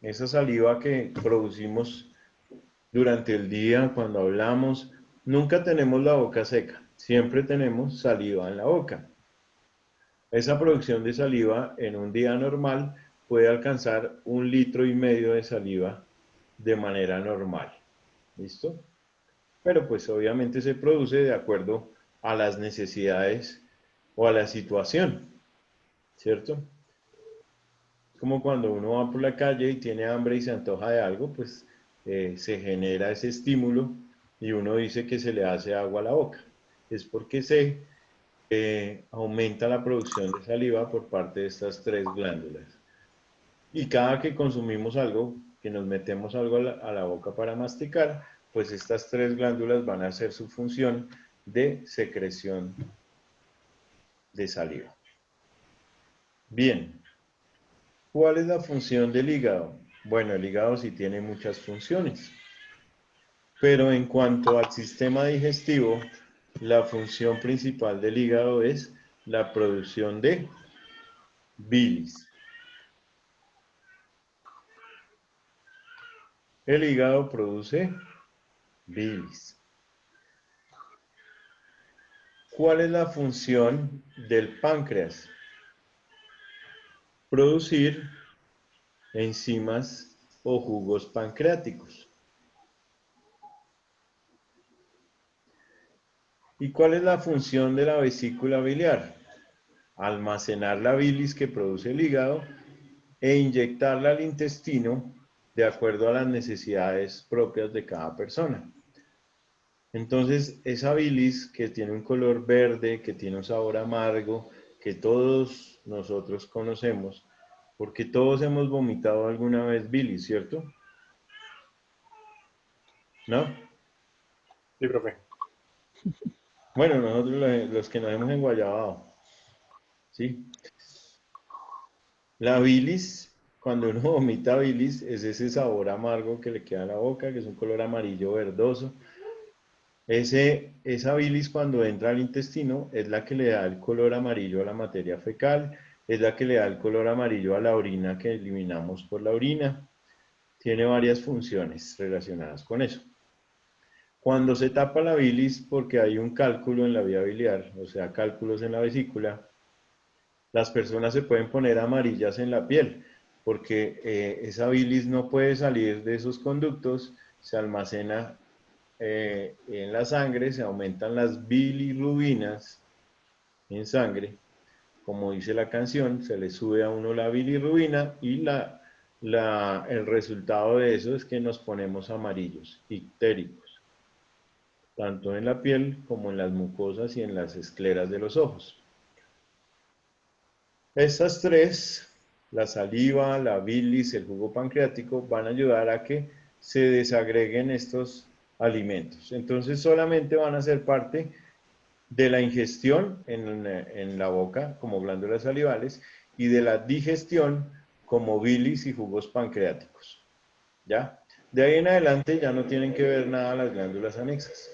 Esa saliva que producimos durante el día cuando hablamos, nunca tenemos la boca seca, siempre tenemos saliva en la boca. Esa producción de saliva en un día normal puede alcanzar 1,5 litros de saliva de manera normal. ¿Listo? Pero pues obviamente se produce de acuerdo a las necesidades o a la situación, ¿cierto? Es como cuando uno va por la calle y tiene hambre y se antoja de algo, pues se genera ese estímulo y uno dice que se le hace agua a la boca. Es porque se aumenta la producción de saliva por parte de estas 3 glándulas. Y cada que consumimos algo, que nos metemos algo a la boca para masticar, pues estas 3 glándulas van a hacer su función de secreción de saliva. Bien, ¿cuál es la función del hígado? Bueno, el hígado sí tiene muchas funciones, pero en cuanto al sistema digestivo, la función principal del hígado es la producción de bilis. El hígado produce bilis. ¿Cuál es la función del páncreas? Producir enzimas o jugos pancreáticos. ¿Y cuál es la función de la vesícula biliar? Almacenar la bilis que produce el hígado e inyectarla al intestino de acuerdo a las necesidades propias de cada persona. Entonces, esa bilis que tiene un color verde, que tiene un sabor amargo, que todos nosotros conocemos, porque todos hemos vomitado alguna vez bilis, ¿cierto? ¿No? Sí, profe. Bueno, nosotros los que nos hemos enguayabado, ¿sí? La bilis, cuando uno vomita bilis, es ese sabor amargo que le queda en la boca, que es un color amarillo verdoso. Esa bilis cuando entra al intestino es la que le da el color amarillo a la materia fecal, es la que le da el color amarillo a la orina que eliminamos por la orina. Tiene varias funciones relacionadas con eso. Cuando se tapa la bilis porque hay un cálculo en la vía biliar, o sea, cálculos en la vesícula, las personas se pueden poner amarillas en la piel porque esa bilis no puede salir de esos conductos, se almacena en la sangre, se aumentan las bilirrubinas en sangre, como dice la canción, se le sube a uno la bilirrubina y el resultado de eso es que nos ponemos amarillos, ictéricos, tanto en la piel como en las mucosas y en las escleras de los ojos. Estas tres, la saliva, la bilis, el jugo pancreático, van a ayudar a que se desagreguen estos alimentos. Entonces solamente van a ser parte de la ingestión en la boca como glándulas salivales y de la digestión como bilis y jugos pancreáticos. ¿Ya? De ahí en adelante ya no tienen que ver nada las glándulas anexas.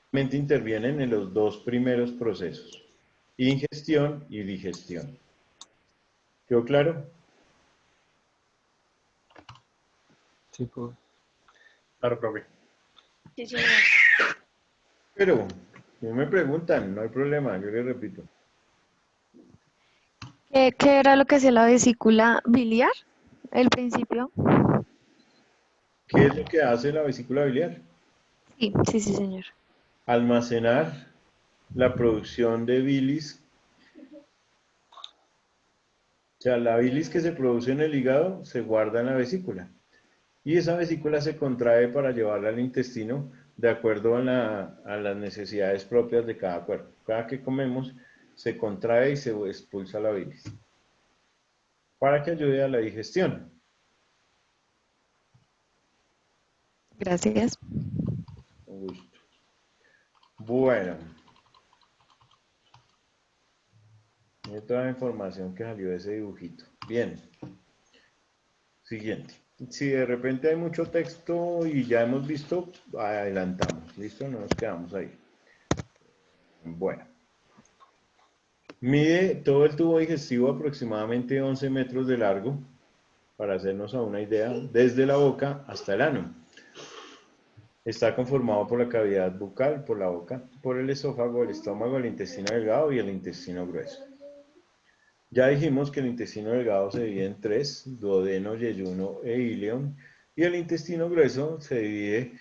Solamente intervienen en los dos primeros procesos, ingestión y digestión. ¿Quedó claro? Chicos, Claro, profe. Sí, señor. Pero, si me preguntan, no hay problema, yo les repito. ¿Qué era lo que hacía la vesícula biliar? ¿El principio? ¿Qué es lo que hace la vesícula biliar? Sí, sí, sí, señor. Almacenar la producción de bilis. O sea, la bilis que se produce en el hígado se guarda en la vesícula. Y esa vesícula se contrae para llevarla al intestino de acuerdo a las necesidades propias de cada cuerpo. Cada que comemos se contrae y se expulsa la bilis. Para que ayude a la digestión. Gracias. Con gusto. Bueno. Y toda la información que salió de ese dibujito. Bien. Siguiente. Si de repente hay mucho texto y ya hemos visto, adelantamos. ¿Listo? No nos quedamos ahí. Bueno. Mide todo el tubo digestivo aproximadamente 11 metros de largo, para hacernos a una idea, desde la boca hasta el ano. Está conformado por la cavidad bucal, por la boca, por el esófago, el estómago, el intestino delgado y el intestino grueso. Ya dijimos que el intestino delgado se divide en tres, duodeno, yeyuno e ileón, y el intestino grueso se divide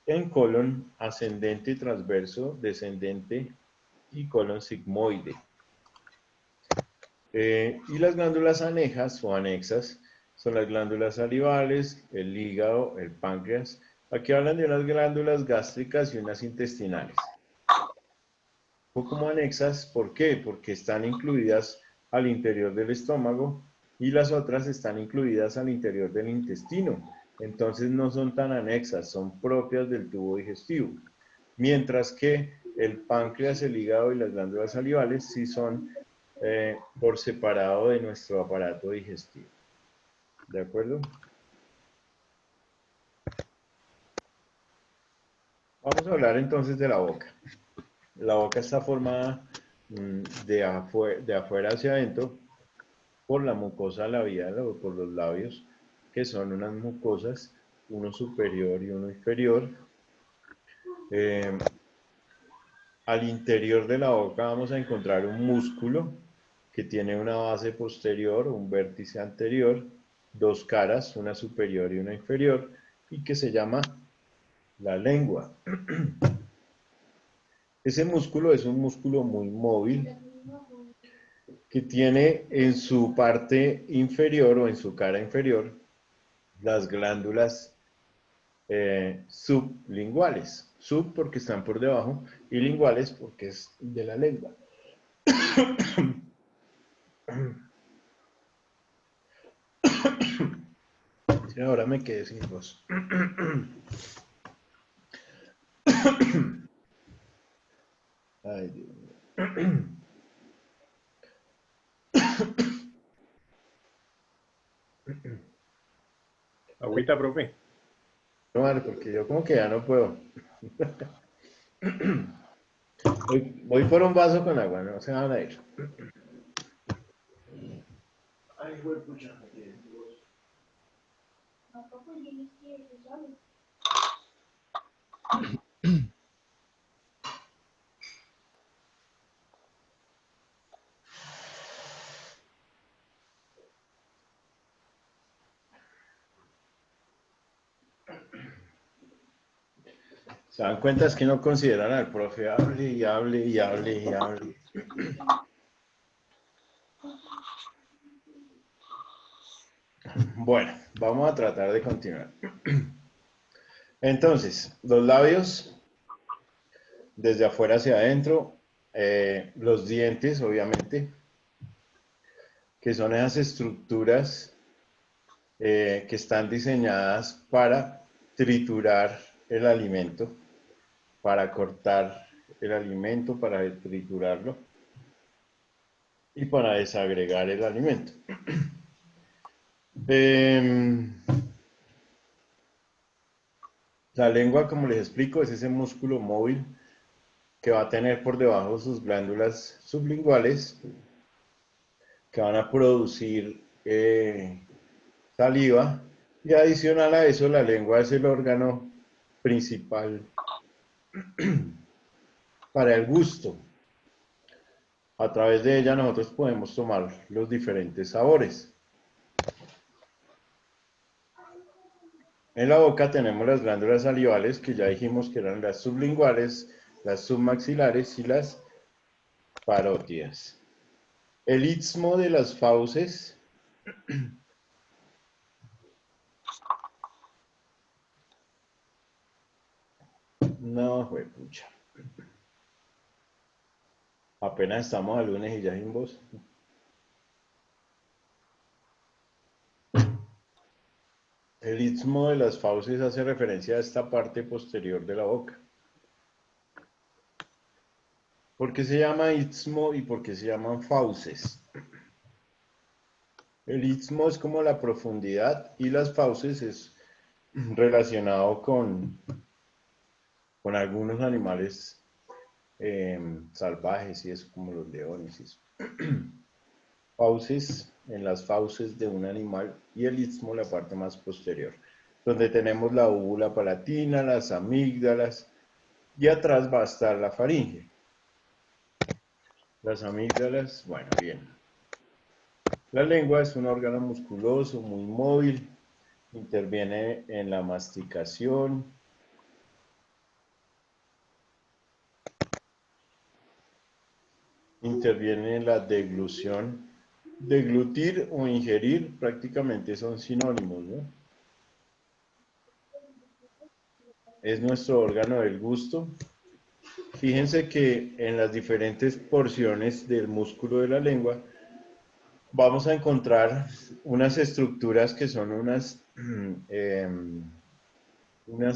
en colon ascendente y transverso, descendente y colon sigmoide. Y las glándulas anejas o anexas son las glándulas salivales, el hígado, el páncreas. Aquí hablan de unas glándulas gástricas y unas intestinales. O como anexas, ¿por qué? Porque están incluidas al interior del estómago y las otras están incluidas al interior del intestino. Entonces no son tan anexas, son propias del tubo digestivo. Mientras que el páncreas, el hígado y las glándulas salivales sí son por separado de nuestro aparato digestivo. ¿De acuerdo? Vamos a hablar entonces de la boca. La boca está formada de afuera hacia adentro por la mucosa labial o por los labios, que son unas mucosas, uno superior y uno inferior. Al interior de la boca vamos a encontrar un músculo que tiene una base posterior, un vértice anterior, dos caras, una superior y una inferior, y que se llama la lengua. Ese músculo es un músculo muy móvil que tiene en su parte inferior o en su cara inferior las glándulas sublinguales. Sub porque están por debajo y linguales porque es de la lengua. Sí, ahora me quedé sin voz. Ay, Dios mío. Agüita, profe. No, vale, porque yo como que ya no puedo. Voy por un vaso con agua, no se van a ir. Ay, güey, pucha. Se dan cuenta es que no consideran al profe, hable y hable y hable y hable. Bueno, vamos a tratar de continuar. Entonces, los labios desde afuera hacia adentro, los dientes, obviamente, que son esas estructuras que están diseñadas para triturar el alimento, para cortar el alimento, para triturarlo y para desagregar el alimento. La lengua, como les explico, es ese músculo móvil que va a tener por debajo sus glándulas sublinguales que van a producir saliva, y adicional a eso la lengua es el órgano principal para el gusto. A través de ella nosotros podemos tomar los diferentes sabores. En la boca tenemos las glándulas salivales, que ya dijimos que eran las sublinguales, las submaxilares y las parótidas. El istmo de las fauces no, juepucha. Apenas estamos a lunes y ya sin voz. El istmo de las fauces hace referencia a esta parte posterior de la boca. ¿Por qué se llama istmo y por qué se llaman fauces? El istmo es como la profundidad y las fauces es relacionado con algunos animales salvajes y eso, como los leones y eso. Fauces, en las fauces de un animal, y el istmo, la parte más posterior, donde tenemos la úvula palatina, las amígdalas, y atrás va a estar la faringe. Las amígdalas, bueno, bien. La lengua es un órgano musculoso, muy móvil, interviene en la masticación, interviene en la deglución. Deglutir o ingerir prácticamente son sinónimos, ¿no? Es nuestro órgano del gusto. Fíjense que en las diferentes porciones del músculo de la lengua vamos a encontrar unas estructuras que son unas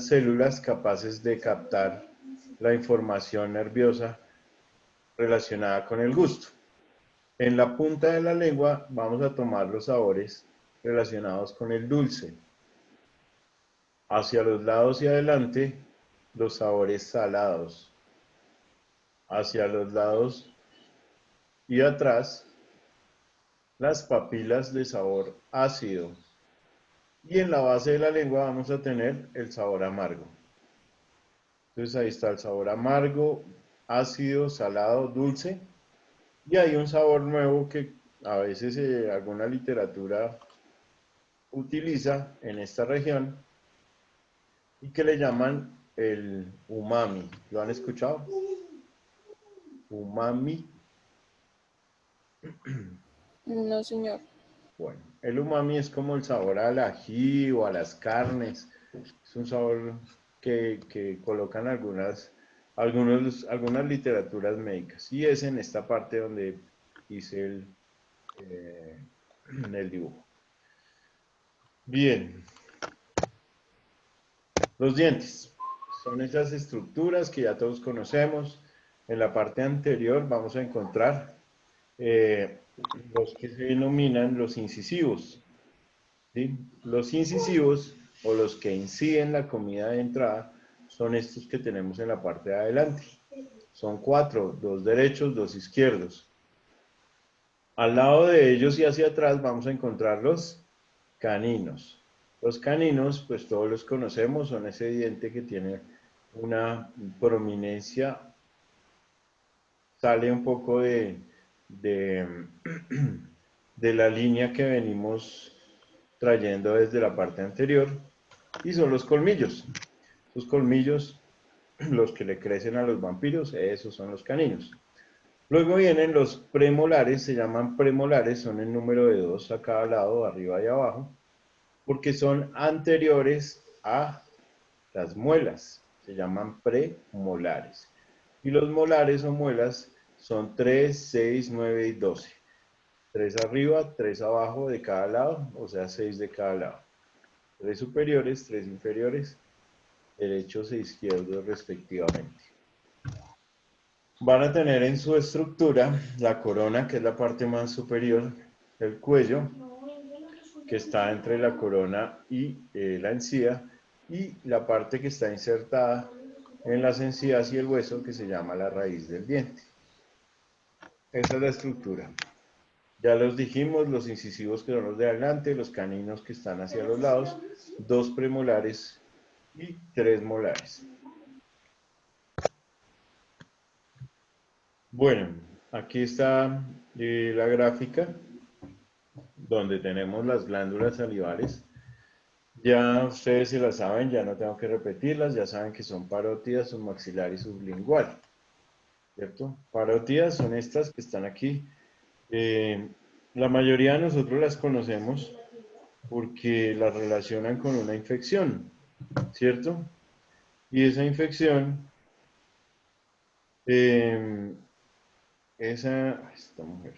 células capaces de captar la información nerviosa relacionada con el gusto. En la punta de la lengua vamos a tomar los sabores relacionados con el dulce. Hacia los lados y adelante, los sabores salados. Hacia los lados y atrás, las papilas de sabor ácido. Y en la base de la lengua vamos a tener el sabor amargo. Entonces ahí está el sabor amargo, ácido, salado, dulce. Y hay un sabor nuevo que a veces alguna literatura utiliza en esta región y que le llaman el umami. ¿Lo han escuchado? Umami. No, señor. Bueno, el umami es como el sabor al ají o a las carnes. Es un sabor que colocan algunas literaturas médicas. Y es en esta parte donde hice el dibujo. Bien. Los dientes son esas estructuras que ya todos conocemos. En la parte anterior vamos a encontrar los que se denominan los incisivos. ¿sí? Los incisivos o los que inciden la comida de entrada son estos que tenemos en la parte de adelante. Son 4, 2 derechos, 2 izquierdos. Al lado de ellos y hacia atrás vamos a encontrar los caninos. Los caninos, pues todos los conocemos, son ese diente que tiene una prominencia, sale un poco de, de la línea que venimos trayendo desde la parte anterior, y son los colmillos. Sus colmillos, los que le crecen a los vampiros, esos son los caninos. Luego vienen los premolares, se llaman premolares, son el número de 2 a cada lado, arriba y abajo, porque son anteriores a las muelas, se llaman premolares. Y los molares o muelas son 3, 6, 9 y 12. 3 arriba, 3 abajo de cada lado, o sea, 6 de cada lado. 3 superiores, 3 inferiores, derechos e izquierdos respectivamente. Van a tener en su estructura la corona, que es la parte más superior, el cuello, que está entre la corona y la encía, y la parte que está insertada en las encías y el hueso, que se llama la raíz del diente. Esa es la estructura. Ya los dijimos, los incisivos que son los de adelante, los caninos que están hacia los lados, 2 premolares y 3 molares. Bueno, aquí está la gráfica donde tenemos las glándulas salivales. Ya ustedes se las saben, ya no tengo que repetirlas, ya saben que son parótidas, submaxilar y sublingual, ¿cierto? Parótidas son estas que están aquí. La mayoría de nosotros las conocemos porque las relacionan con una infección, ¿cierto? Y esa infección, esta mujer.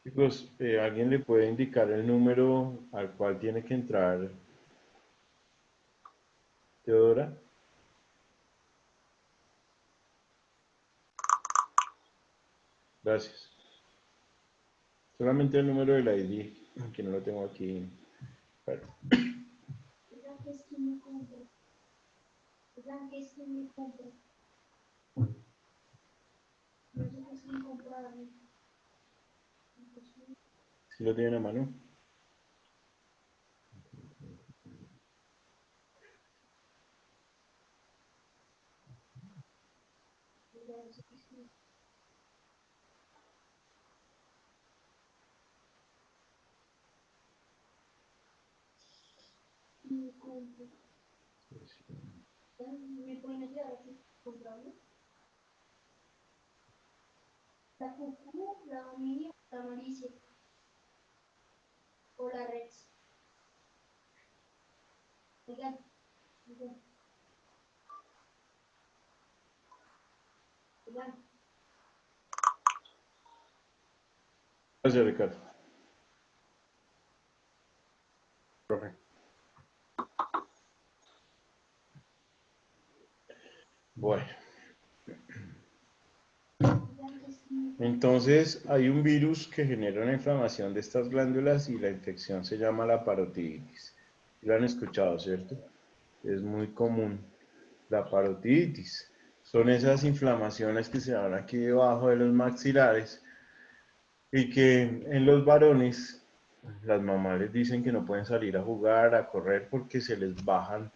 Chicos, ¿alguien le puede indicar el número al cual tiene que entrar Teodora? Gracias. Solamente el número del ID, que no lo tengo aquí. Claro. ¿Sí lo tienen a mano? La cucú, la dominia, la malicia. O la rex. Oigan, oigan. Oigan. Gracias, Ricardo. Profe. Bueno. Entonces, hay un virus que genera una inflamación de estas glándulas y la infección se llama la parotiditis. Lo han escuchado, ¿cierto? Es muy común. La parotiditis. Son esas inflamaciones que se dan aquí debajo de los maxilares y que en los varones las mamás les dicen que no pueden salir a jugar, a correr porque se les bajan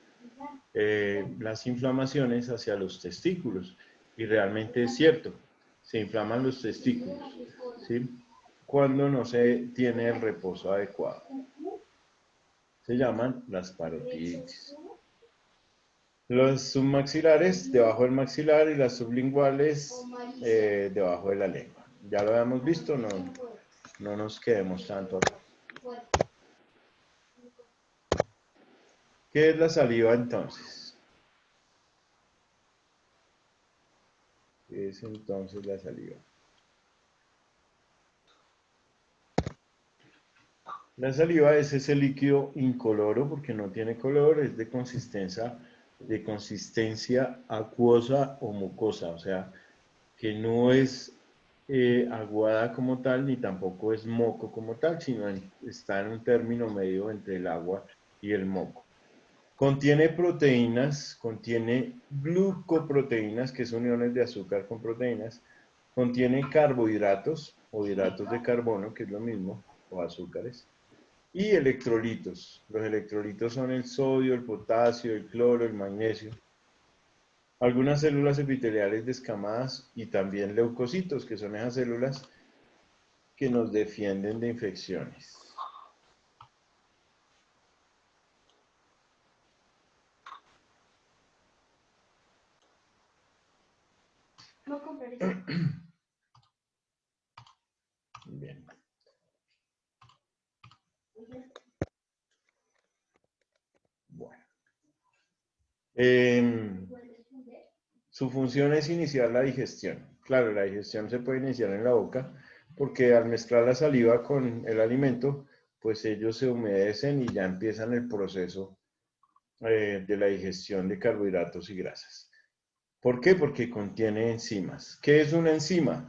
las inflamaciones hacia los testículos. Y realmente es cierto, se inflaman los testículos, ¿sí? Cuando no se tiene el reposo adecuado. Se llaman las parotiditis. Los submaxilares debajo del maxilar y las sublinguales debajo de la lengua. Ya lo habíamos visto, no nos quedemos tanto acá. ¿Qué es la saliva entonces? ¿Qué es entonces la saliva? La saliva es ese líquido incoloro porque no tiene color, es de consistencia acuosa o mucosa, o sea, que no es aguada como tal, ni tampoco es moco como tal, sino está en un término medio entre el agua y el moco. Contiene proteínas, contiene glucoproteínas, que son uniones de azúcar con proteínas, contiene carbohidratos o hidratos de carbono, que es lo mismo, o azúcares, y electrolitos. Los electrolitos son el sodio, el potasio, el cloro, el magnesio. Algunas células epiteliales descamadas y también leucocitos, que son esas células que nos defienden de infecciones. No compraré eso. Bien. Bueno. Su función es iniciar la digestión. Claro, la digestión se puede iniciar en la boca porque al mezclar la saliva con el alimento, pues ellos se humedecen y ya empiezan el proceso de la digestión de carbohidratos y grasas. ¿Por qué? Porque contiene enzimas. ¿Qué es una enzima?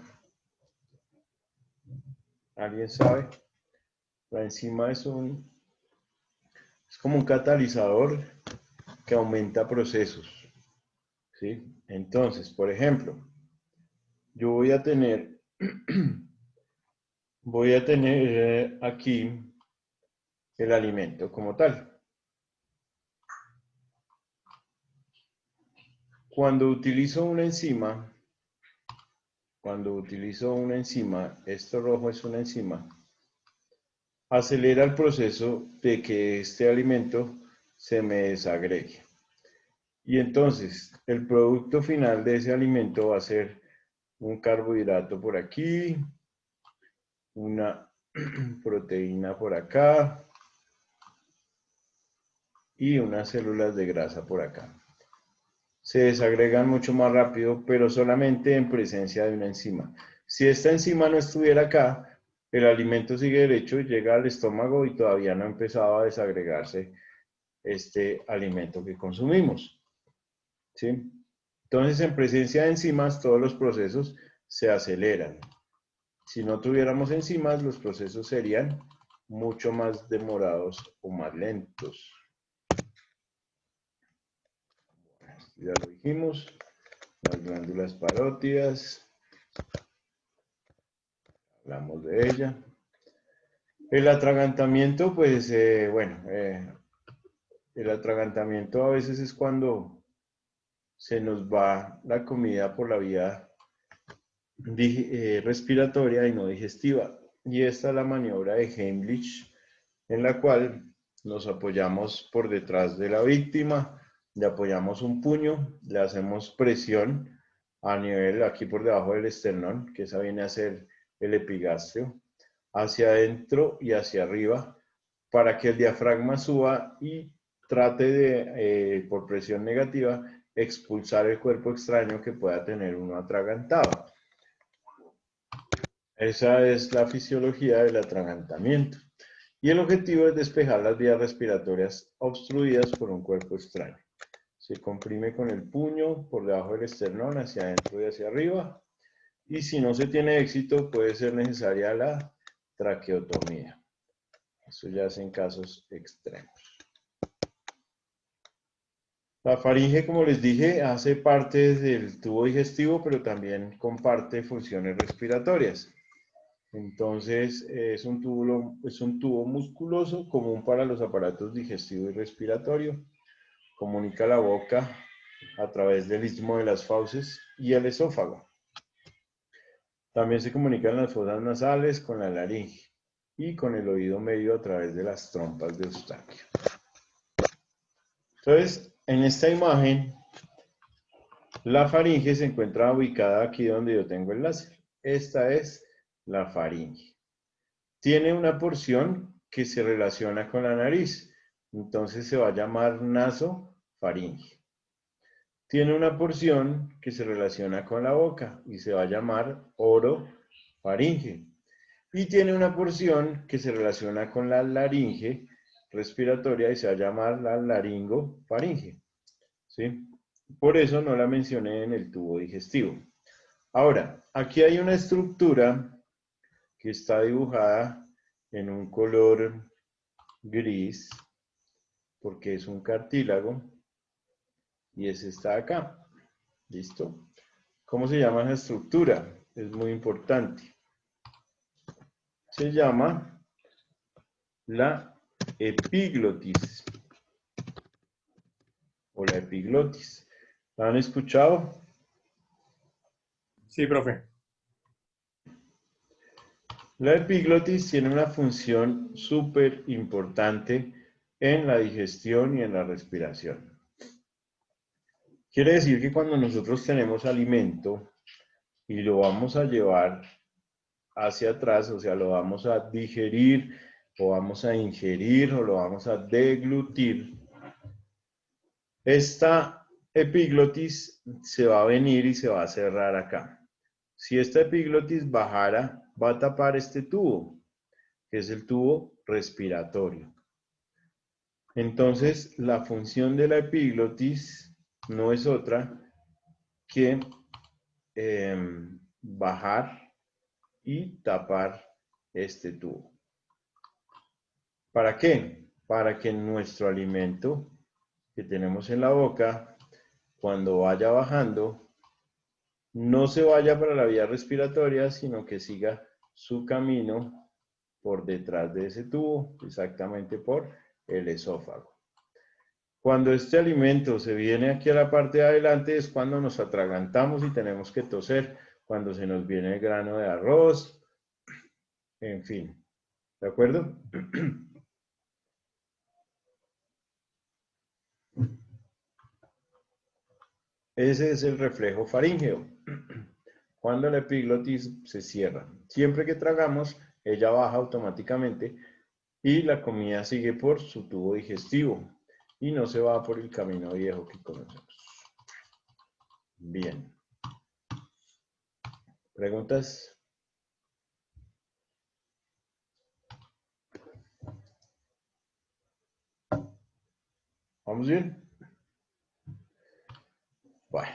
¿Alguien sabe? La enzima es como un catalizador que aumenta procesos, ¿sí? Entonces, por ejemplo, yo voy a tener aquí el alimento como tal. Cuando utilizo una enzima, esto rojo es una enzima, acelera el proceso de que este alimento se me desagregue. Y entonces, el producto final de ese alimento va a ser un carbohidrato por aquí, una proteína por acá y unas células de grasa por acá. Se desagregan mucho más rápido, pero solamente en presencia de una enzima. Si esta enzima no estuviera acá, el alimento sigue derecho y llega al estómago y todavía no ha empezado a desagregarse este alimento que consumimos. ¿Sí? Entonces, en presencia de enzimas, todos los procesos se aceleran. Si no tuviéramos enzimas, los procesos serían mucho más demorados o más lentos. Ya lo dijimos, las glándulas parótidas, hablamos de ella. El atragantamiento, pues, el atragantamiento a veces es cuando se nos va la comida por la vía respiratoria y no digestiva. Y esta es la maniobra de Heimlich, en la cual nos apoyamos por detrás de la víctima, le apoyamos un puño, le hacemos presión a nivel aquí por debajo del esternón, que esa viene a ser el epigastrio, hacia adentro y hacia arriba, para que el diafragma suba y trate de, por presión negativa, expulsar el cuerpo extraño que pueda tener uno atragantado. Esa es la fisiología del atragantamiento. Y el objetivo es despejar las vías respiratorias obstruidas por un cuerpo extraño. Se comprime con el puño por debajo del esternón, hacia adentro y hacia arriba. Y si no se tiene éxito, puede ser necesaria la traqueotomía. Eso ya es en casos extremos. La faringe, como les dije, hace parte del tubo digestivo, pero también comparte funciones respiratorias. Entonces, es un tubo musculoso común para los aparatos digestivo y respiratorio. Comunica la boca a través del istmo de las fauces y el esófago. También se comunican las fosas nasales con la laringe y con el oído medio a través de las trompas de Eustaquio. Entonces, en esta imagen, la faringe se encuentra ubicada aquí donde yo tengo el láser. Esta es la faringe. Tiene una porción que se relaciona con la nariz, entonces se va a llamar nasofaringe. Tiene una porción que se relaciona con la boca y se va a llamar orofaringe. Y tiene una porción que se relaciona con la laringe respiratoria y se va a llamar la laringofaringe. ¿Sí? Por eso no la mencioné en el tubo digestivo. Ahora, aquí hay una estructura que está dibujada en un color gris, porque es un cartílago, y ese está acá. ¿Listo? ¿Cómo se llama esa estructura? Es muy importante. Se llama la epiglotis o la epiglotis. ¿La han escuchado? Sí, profe. La epiglotis tiene una función súper importante en la digestión y en la respiración. Quiere decir que cuando nosotros tenemos alimento y lo vamos a llevar hacia atrás, o sea, lo vamos a digerir, o vamos a ingerir, o lo vamos a deglutir, esta epiglotis se va a venir y se va a cerrar acá. Si esta epiglotis bajara, va a tapar este tubo, que es el tubo respiratorio. Entonces, la función de la epiglotis no es otra que bajar y tapar este tubo. ¿Para qué? Para que nuestro alimento que tenemos en la boca, cuando vaya bajando, no se vaya para la vía respiratoria, sino que siga su camino por detrás de ese tubo, exactamente por el esófago. Cuando este alimento se viene aquí a la parte de adelante es cuando nos atragantamos y tenemos que toser, cuando se nos viene el grano de arroz, en fin. ¿De acuerdo? Ese es el reflejo faríngeo. Cuando la epiglotis se cierra. Siempre que tragamos, ella baja automáticamente y la comida sigue por su tubo digestivo y no se va por el camino viejo que conocemos. Bien. ¿Preguntas? ¿Vamos bien? Bueno.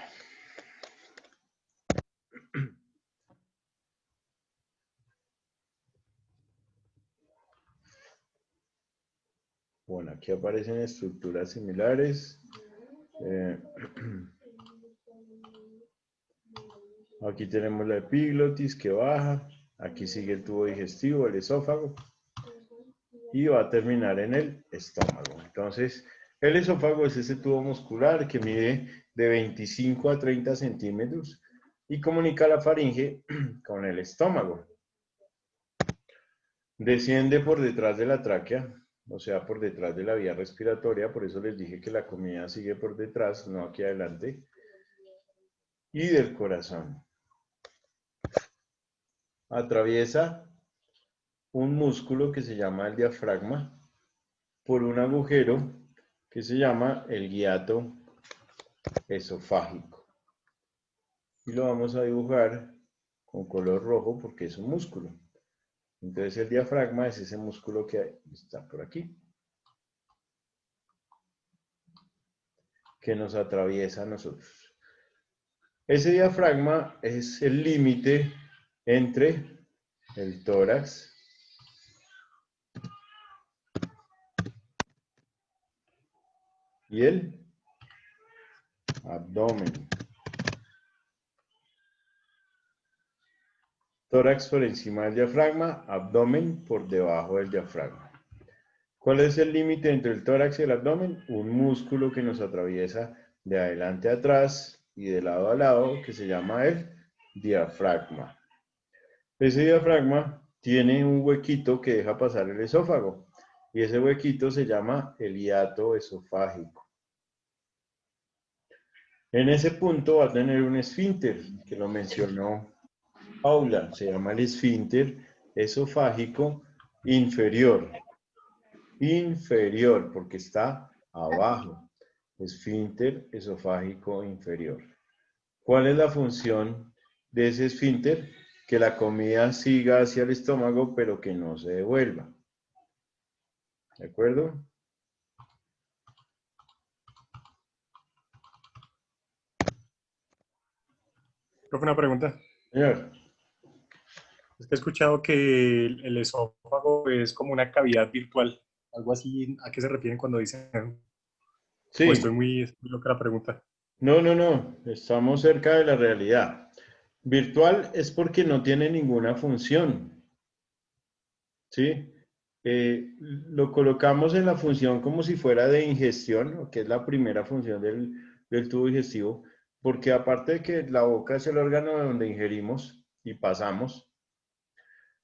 Bueno, aquí aparecen estructuras similares. Aquí tenemos la epiglotis que baja. Aquí sigue el tubo digestivo, el esófago. Y va a terminar en el estómago. Entonces, el esófago es ese tubo muscular que mide de 25 a 30 centímetros y comunica la faringe con el estómago. Desciende por detrás de la tráquea, o sea, por detrás de la vía respiratoria, por eso les dije que la comida sigue por detrás, no aquí adelante, y del corazón. Atraviesa un músculo que se llama el diafragma por un agujero que se llama el hiato esofágico. Y lo vamos a dibujar con color rojo porque es un músculo. Entonces el diafragma es ese músculo que está por aquí, que nos atraviesa a nosotros. Ese diafragma es el límite entre el tórax y el abdomen. Tórax por encima del diafragma, abdomen por debajo del diafragma. ¿Cuál es el límite entre el tórax y el abdomen? Un músculo que nos atraviesa de adelante a atrás y de lado a lado, que se llama el diafragma. Ese diafragma tiene un huequito que deja pasar el esófago, y ese huequito se llama el hiato esofágico. En ese punto va a tener un esfínter, que lo mencionó Paula, se llama el esfínter esofágico inferior. Inferior, porque está abajo. Esfínter esofágico inferior. ¿Cuál es la función de ese esfínter? Que la comida siga hacia el estómago, pero que no se devuelva. ¿De acuerdo? Profe, una pregunta. Señor. Es que he escuchado que el esófago es como una cavidad virtual. Algo así, ¿a qué se refieren cuando dicen? O Sí. estoy muy loca la pregunta. No, no, no. Estamos cerca de la realidad. Virtual es porque no tiene ninguna función. ¿Sí? Lo colocamos en la función como si fuera de ingestión, que es la primera función del tubo digestivo, porque aparte de que la boca es el órgano donde ingerimos y pasamos,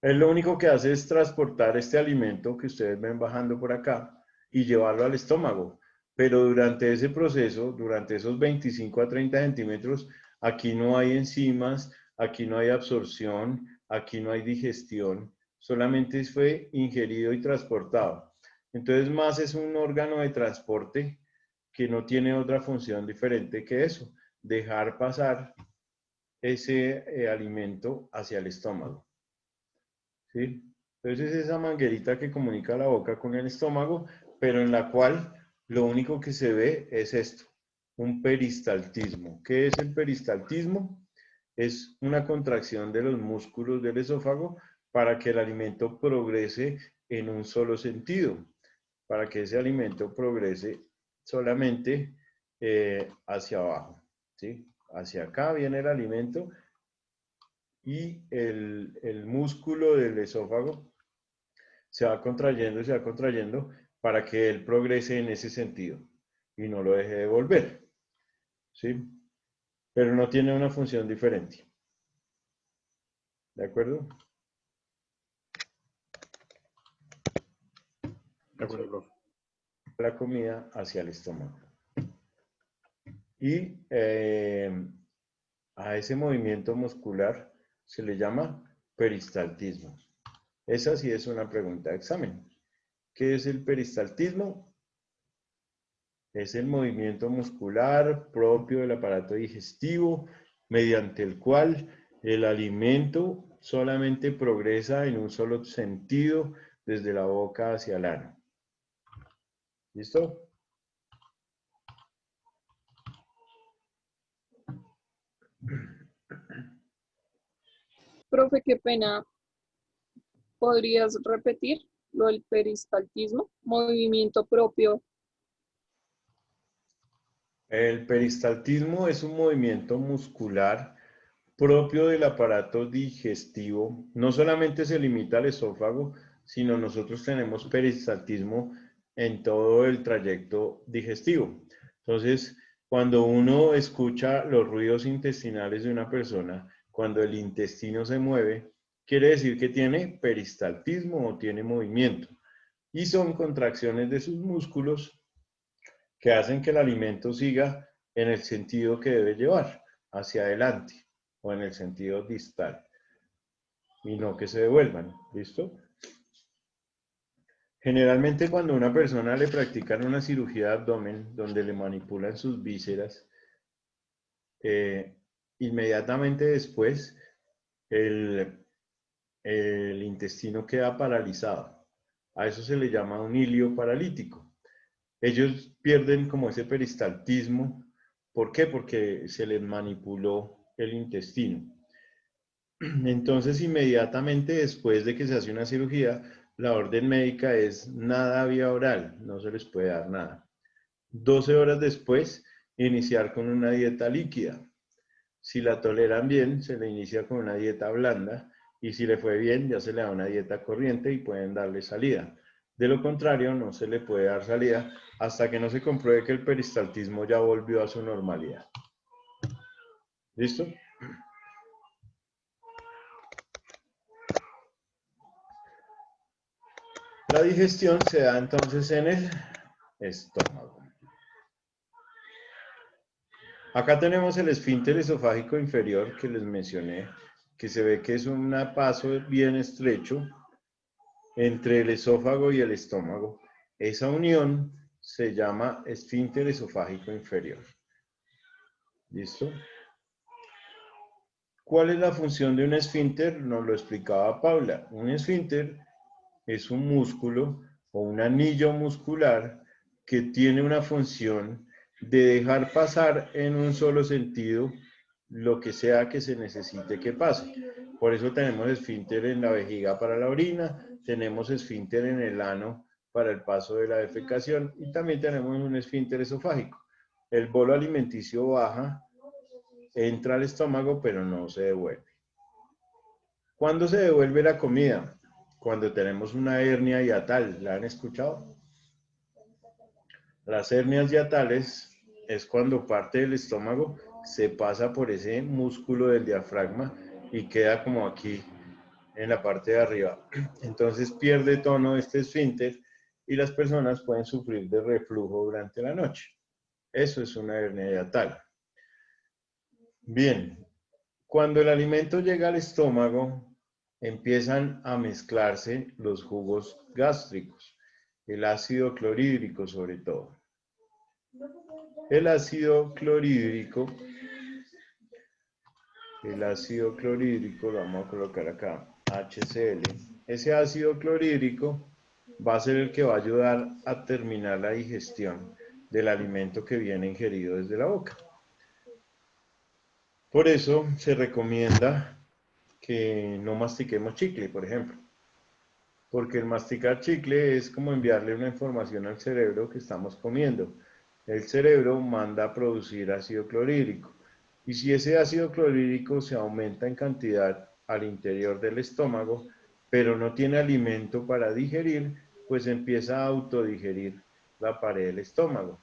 él lo único que hace es transportar este alimento que ustedes ven bajando por acá y llevarlo al estómago. Pero durante ese proceso, durante esos 25 a 30 centímetros, aquí no hay enzimas, aquí no hay absorción, aquí no hay digestión, solamente fue ingerido y transportado. Entonces, más es un órgano de transporte que no tiene otra función diferente que eso, dejar pasar ese alimento hacia el estómago. ¿Sí? Entonces es esa manguerita que comunica la boca con el estómago, pero en la cual lo único que se ve es esto, un peristaltismo. ¿Qué es el peristaltismo? Es una contracción de los músculos del esófago para que el alimento progrese en un solo sentido, para que ese alimento progrese solamente hacia abajo. ¿Sí? Hacia acá viene el alimento y el músculo del esófago se va contrayendo y se va contrayendo para que él progrese en ese sentido y no lo deje de volver. ¿Sí? Pero no tiene una función diferente. ¿De acuerdo? De acuerdo, profe. La comida hacia el estómago. Y a ese movimiento muscular se le llama peristaltismo. Esa sí es una pregunta de examen. ¿Qué es el peristaltismo? Es el movimiento muscular propio del aparato digestivo mediante el cual el alimento solamente progresa en un solo sentido desde la boca hacia el ano. ¿Listo? Profe, qué pena. ¿Podrías repetir lo del peristaltismo? Movimiento propio. El peristaltismo es un movimiento muscular propio del aparato digestivo. No solamente se limita al esófago, sino nosotros tenemos peristaltismo en todo el trayecto digestivo. Entonces, cuando uno escucha los ruidos intestinales de una persona, cuando el intestino se mueve, quiere decir que tiene peristaltismo o tiene movimiento. Y son contracciones de sus músculos que hacen que el alimento siga en el sentido que debe llevar, hacia adelante o en el sentido distal, y no que se devuelvan. ¿Listo? Generalmente cuando a una persona le practican una cirugía de abdomen donde le manipulan sus vísceras, inmediatamente después el intestino queda paralizado. A eso se le llama un hilio paralítico. Ellos pierden como ese peristaltismo. ¿Por qué? Porque se les manipuló el intestino. Entonces, inmediatamente después de que se hace una cirugía, la orden médica es nada vía oral, no se les puede dar nada. 12 horas después, iniciar con una dieta líquida. Si la toleran bien, se le inicia con una dieta blanda y si le fue bien, ya se le da una dieta corriente y pueden darle salida. De lo contrario, no se le puede dar salida hasta que no se compruebe que el peristaltismo ya volvió a su normalidad. ¿Listo? La digestión se da entonces en el estómago. Acá tenemos el esfínter esofágico inferior que les mencioné, que se ve que es un paso bien estrecho entre el esófago y el estómago. Esa unión se llama esfínter esofágico inferior. ¿Listo? ¿Cuál es la función de un esfínter? Nos lo explicaba Paula. Un esfínter es un músculo o un anillo muscular que tiene una función de dejar pasar en un solo sentido lo que sea que se necesite que pase. Por eso tenemos esfínter en la vejiga para la orina, tenemos esfínter en el ano para el paso de la defecación y también tenemos un esfínter esofágico. El bolo alimenticio baja, entra al estómago, pero no se devuelve. ¿Cuándo se devuelve la comida? Cuando tenemos una hernia hiatal. ¿La han escuchado? Las hernias hiatales es cuando parte del estómago se pasa por ese músculo del diafragma y queda como aquí en la parte de arriba. Entonces pierde tono este esfínter y las personas pueden sufrir de reflujo durante la noche. Eso es una hernia hiatal. Bien, cuando el alimento llega al estómago, empiezan a mezclarse los jugos gástricos, el ácido clorhídrico sobre todo. El ácido clorhídrico lo vamos a colocar acá, HCl. Ese ácido clorhídrico va a ser el que va a ayudar a terminar la digestión del alimento que viene ingerido desde la boca. Por eso se recomienda que no mastiquemos chicle, por ejemplo. Porque el masticar chicle es como enviarle una información al cerebro que estamos comiendo. El cerebro manda a producir ácido clorhídrico. Y si ese ácido clorhídrico se aumenta en cantidad al interior del estómago, pero no tiene alimento para digerir, pues empieza a autodigerir la pared del estómago.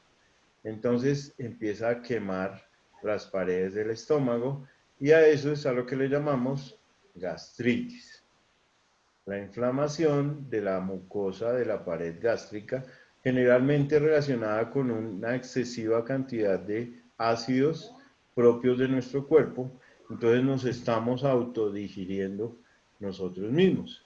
Entonces empieza a quemar las paredes del estómago y a eso es a lo que le llamamos gastritis. La inflamación de la mucosa de la pared gástrica, generalmente relacionada con una excesiva cantidad de ácidos propios de nuestro cuerpo, entonces nos estamos autodigiriendo nosotros mismos,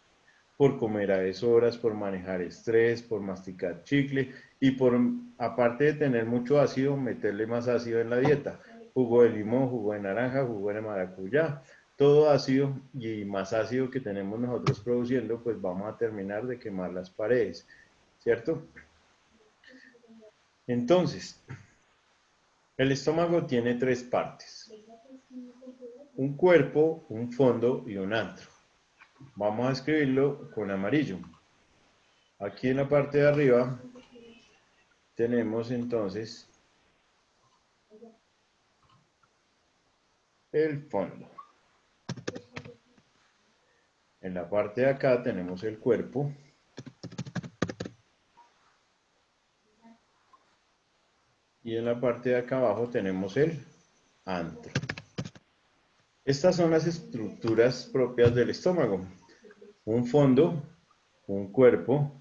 por comer a deshoras, por manejar estrés, por masticar chicle y por, aparte de tener mucho ácido, meterle más ácido en la dieta. Jugo de limón, jugo de naranja, jugo de maracuyá, todo ácido y más ácido que tenemos nosotros produciendo, pues vamos a terminar de quemar las paredes, ¿cierto? Entonces, el estómago tiene tres partes: un cuerpo, un fondo y un antro. Vamos a escribirlo con amarillo. Aquí en la parte de arriba tenemos entonces el fondo. En la parte de acá tenemos el cuerpo. Y en la parte de acá abajo tenemos el antro. Estas son las estructuras propias del estómago: un fondo, un cuerpo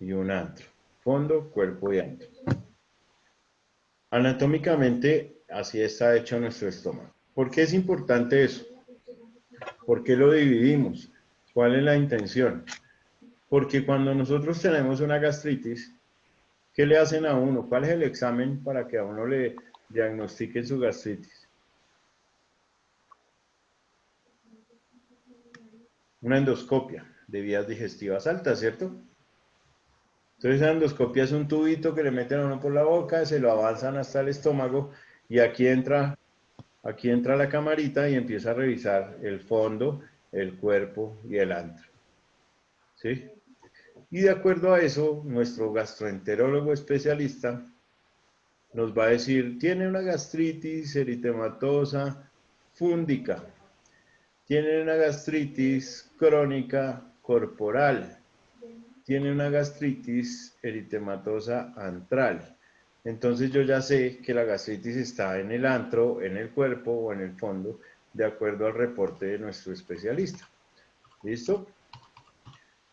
y un antro. Fondo, cuerpo y antro. Anatómicamente, así está hecho nuestro estómago. ¿Por qué es importante eso? ¿Por qué lo dividimos? ¿Cuál es la intención? Porque cuando nosotros tenemos una gastritis, ¿qué le hacen a uno? ¿Cuál es el examen para que a uno le diagnostiquen su gastritis? Una endoscopia de vías digestivas altas, ¿cierto? Entonces la endoscopia es un tubito que le meten a uno por la boca, se lo avanzan hasta el estómago y aquí entra la camarita y empieza a revisar el fondo, el cuerpo y el antro. ¿Sí? Y de acuerdo a eso, nuestro gastroenterólogo especialista nos va a decir: tiene una gastritis eritematosa fúndica, tiene una gastritis crónica corporal, tiene una gastritis eritematosa antral. Entonces yo ya sé que la gastritis está en el antro, en el cuerpo o en el fondo, de acuerdo al reporte de nuestro especialista. ¿Listo?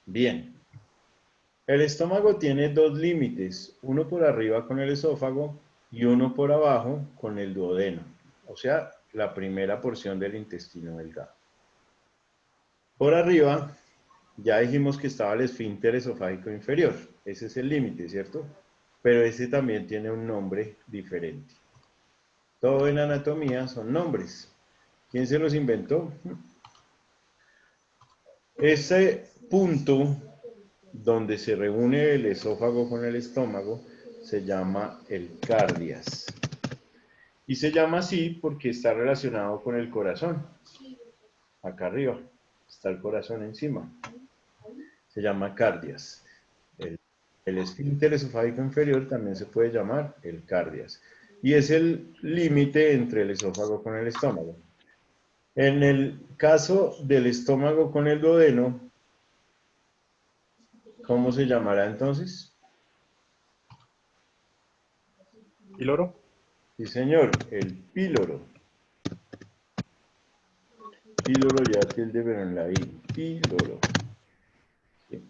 Bien. El estómago tiene dos límites, uno por arriba con el esófago y uno por abajo con el duodeno, o sea, la primera porción del intestino delgado. Por arriba, ya dijimos que estaba el esfínter esofágico inferior, ese es el límite, ¿cierto? Pero ese también tiene un nombre diferente. Todo en anatomía son nombres. ¿Quién se los inventó? Ese punto donde se reúne el esófago con el estómago se llama el cardias. Y se llama así porque está relacionado con el corazón. Acá arriba está el corazón encima. Se llama cardias. El esfínter esofágico inferior también se puede llamar el cardias. Y es el límite entre el esófago con el estómago. En el caso del estómago con el duodeno, ¿cómo se llamará entonces? ¿Píloro? Sí, señor, el píloro. Píloro ya tilde pero en la I. Píloro. Sí.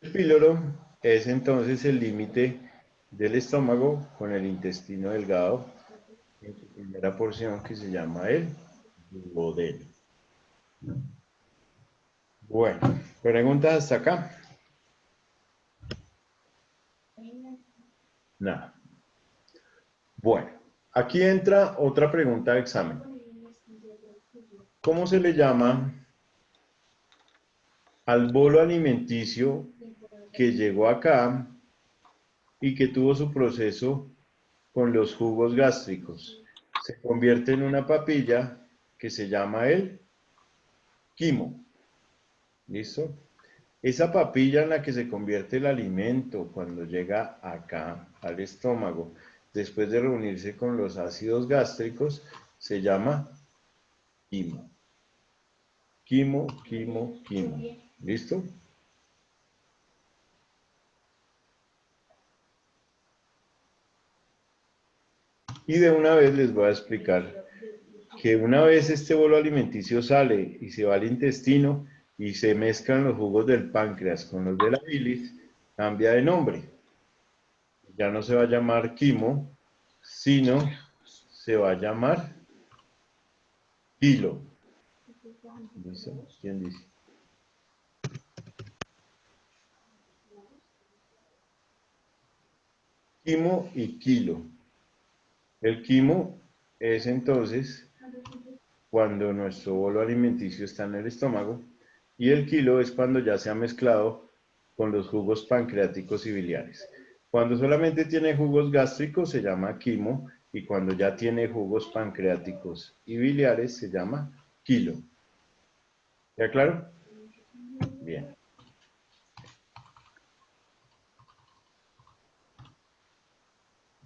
El píloro es entonces el límite del estómago con el intestino delgado en su primera porción que se llama el duodeno. Bueno, preguntas hasta acá. Nada. Bueno, aquí entra otra pregunta de examen. ¿Cómo se le llama al bolo alimenticio que llegó acá y que tuvo su proceso con los jugos gástricos? Se convierte en una papilla que se llama el quimo. ¿Listo? Esa papilla en la que se convierte el alimento cuando llega acá al estómago, después de reunirse con los ácidos gástricos, se llama quimo. Quimo, quimo, quimo. ¿Listo? Y de una vez les voy a explicar que una vez este bolo alimenticio sale y se va al intestino y se mezclan los jugos del páncreas con los de la bilis, cambia de nombre. Ya no se va a llamar quimo, sino se va a llamar kilo. ¿Listo? ¿Quién dice? Quimo y kilo. El quimo es entonces cuando nuestro bolo alimenticio está en el estómago y el kilo es cuando ya se ha mezclado con los jugos pancreáticos y biliares. Cuando solamente tiene jugos gástricos se llama quimo y cuando ya tiene jugos pancreáticos y biliares se llama kilo. ¿Ya claro? Bien.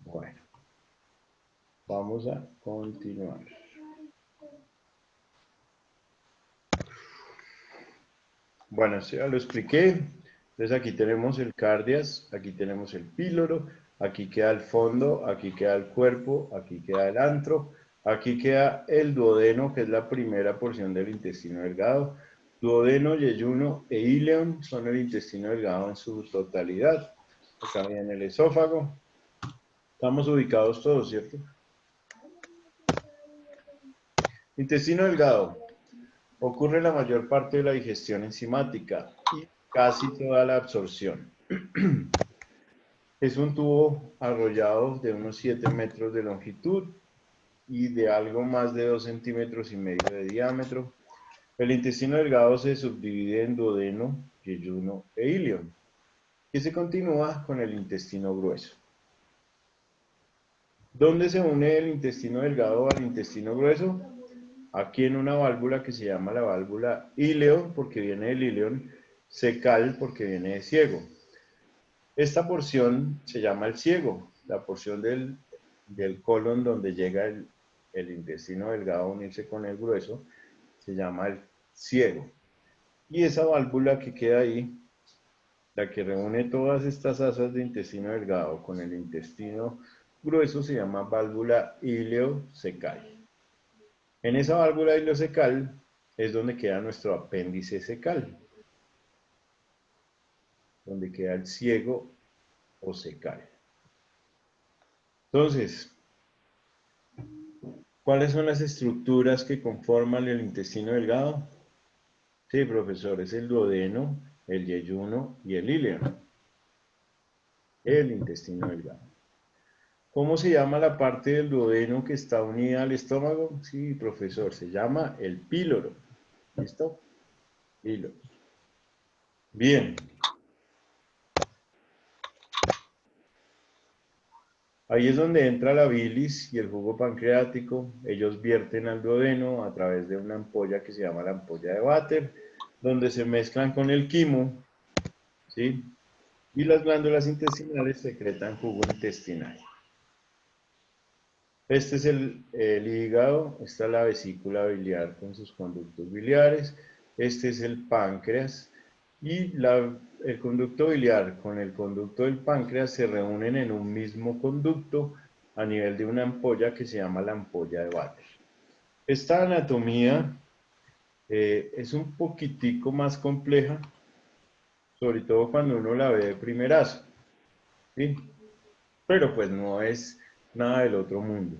Bueno, vamos a continuar. Bueno, esto ya lo expliqué. Entonces aquí tenemos el cardias, aquí tenemos el píloro, aquí queda el fondo, aquí queda el cuerpo, aquí queda el antro, aquí queda el duodeno, que es la primera porción del intestino delgado. Duodeno, yeyuno e íleon son el intestino delgado en su totalidad. Acá viene el esófago. Estamos ubicados todos, ¿cierto? Intestino delgado. Ocurre la mayor parte de la digestión enzimática y casi toda la absorción. Es un tubo arrollado de unos 7 metros de longitud y de algo más de 2,5 centímetros de diámetro. El intestino delgado se subdivide en duodeno, yeyuno e íleon, que se continúa con el intestino grueso. ¿Dónde se une el intestino delgado al intestino grueso? Aquí en una válvula que se llama la válvula íleo, porque viene del íleon, cecal, porque viene de ciego. Esta porción se llama el ciego, la porción del colon donde llega el intestino delgado a unirse con el grueso, se llama el ciego. Y esa válvula que queda ahí, la que reúne todas estas asas de intestino delgado con el intestino grueso, se llama válvula ileocecal. En esa válvula ileocecal es donde queda nuestro apéndice cecal, donde queda el ciego o cecal. Entonces, ¿cuáles son las estructuras que conforman el intestino delgado? Sí, profesor, es el duodeno, el yeyuno y el íleon. El intestino delgado. ¿Cómo se llama la parte del duodeno que está unida al estómago? Sí, profesor, se llama el píloro. ¿Listo? Píloro. Bien. Ahí es donde entra la bilis y el jugo pancreático. Ellos vierten al duodeno a través de una ampolla que se llama la ampolla de Vater, donde se mezclan con el quimo, ¿sí? Y las glándulas intestinales secretan jugo intestinal. Este es el hígado, esta es la vesícula biliar con sus conductos biliares, este es el páncreas y el conducto biliar con el conducto del páncreas se reúnen en un mismo conducto a nivel de una ampolla que se llama la ampolla de Vater. Esta anatomía es un poquitico más compleja, sobre todo cuando uno la ve de primerazo, ¿sí? Pero pues no es nada del otro mundo.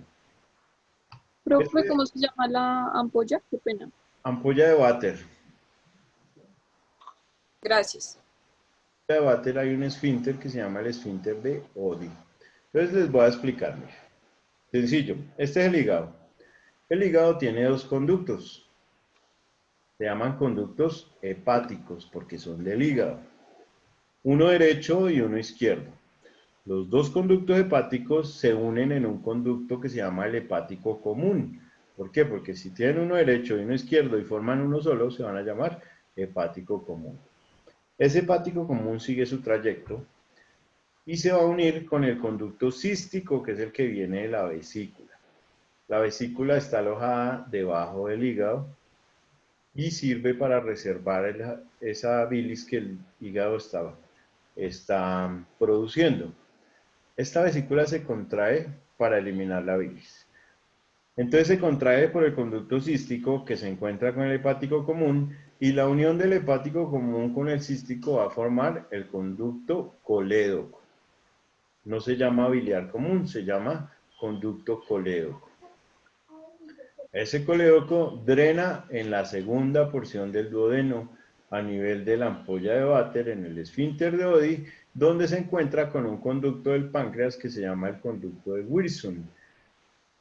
Profe, ¿cómo se llama la ampolla? Qué pena. Ampolla de Vater. Gracias. De Vater hay un esfínter que se llama el esfínter de Oddi. Entonces les voy a explicar. Sencillo, este es el hígado. El hígado tiene dos conductos. Se llaman conductos hepáticos porque son del hígado. Uno derecho y uno izquierdo. Los dos conductos hepáticos se unen en un conducto que se llama el hepático común. ¿Por qué? Porque si tienen uno derecho y uno izquierdo y forman uno solo, se van a llamar hepático común. Ese hepático común sigue su trayecto y se va a unir con el conducto cístico, que es el que viene de la vesícula. La vesícula está alojada debajo del hígado y sirve para reservar esa bilis que el hígado está produciendo. Esta vesícula se contrae para eliminar la bilis. Entonces se contrae por el conducto cístico que se encuentra con el hepático común y la unión del hepático común con el cístico va a formar el conducto colédoco. No se llama biliar común, se llama conducto colédoco. Ese colédoco drena en la segunda porción del duodeno a nivel de la ampolla de Vater en el esfínter de Oddi, donde se encuentra con un conducto del páncreas que se llama el conducto de Wirsung.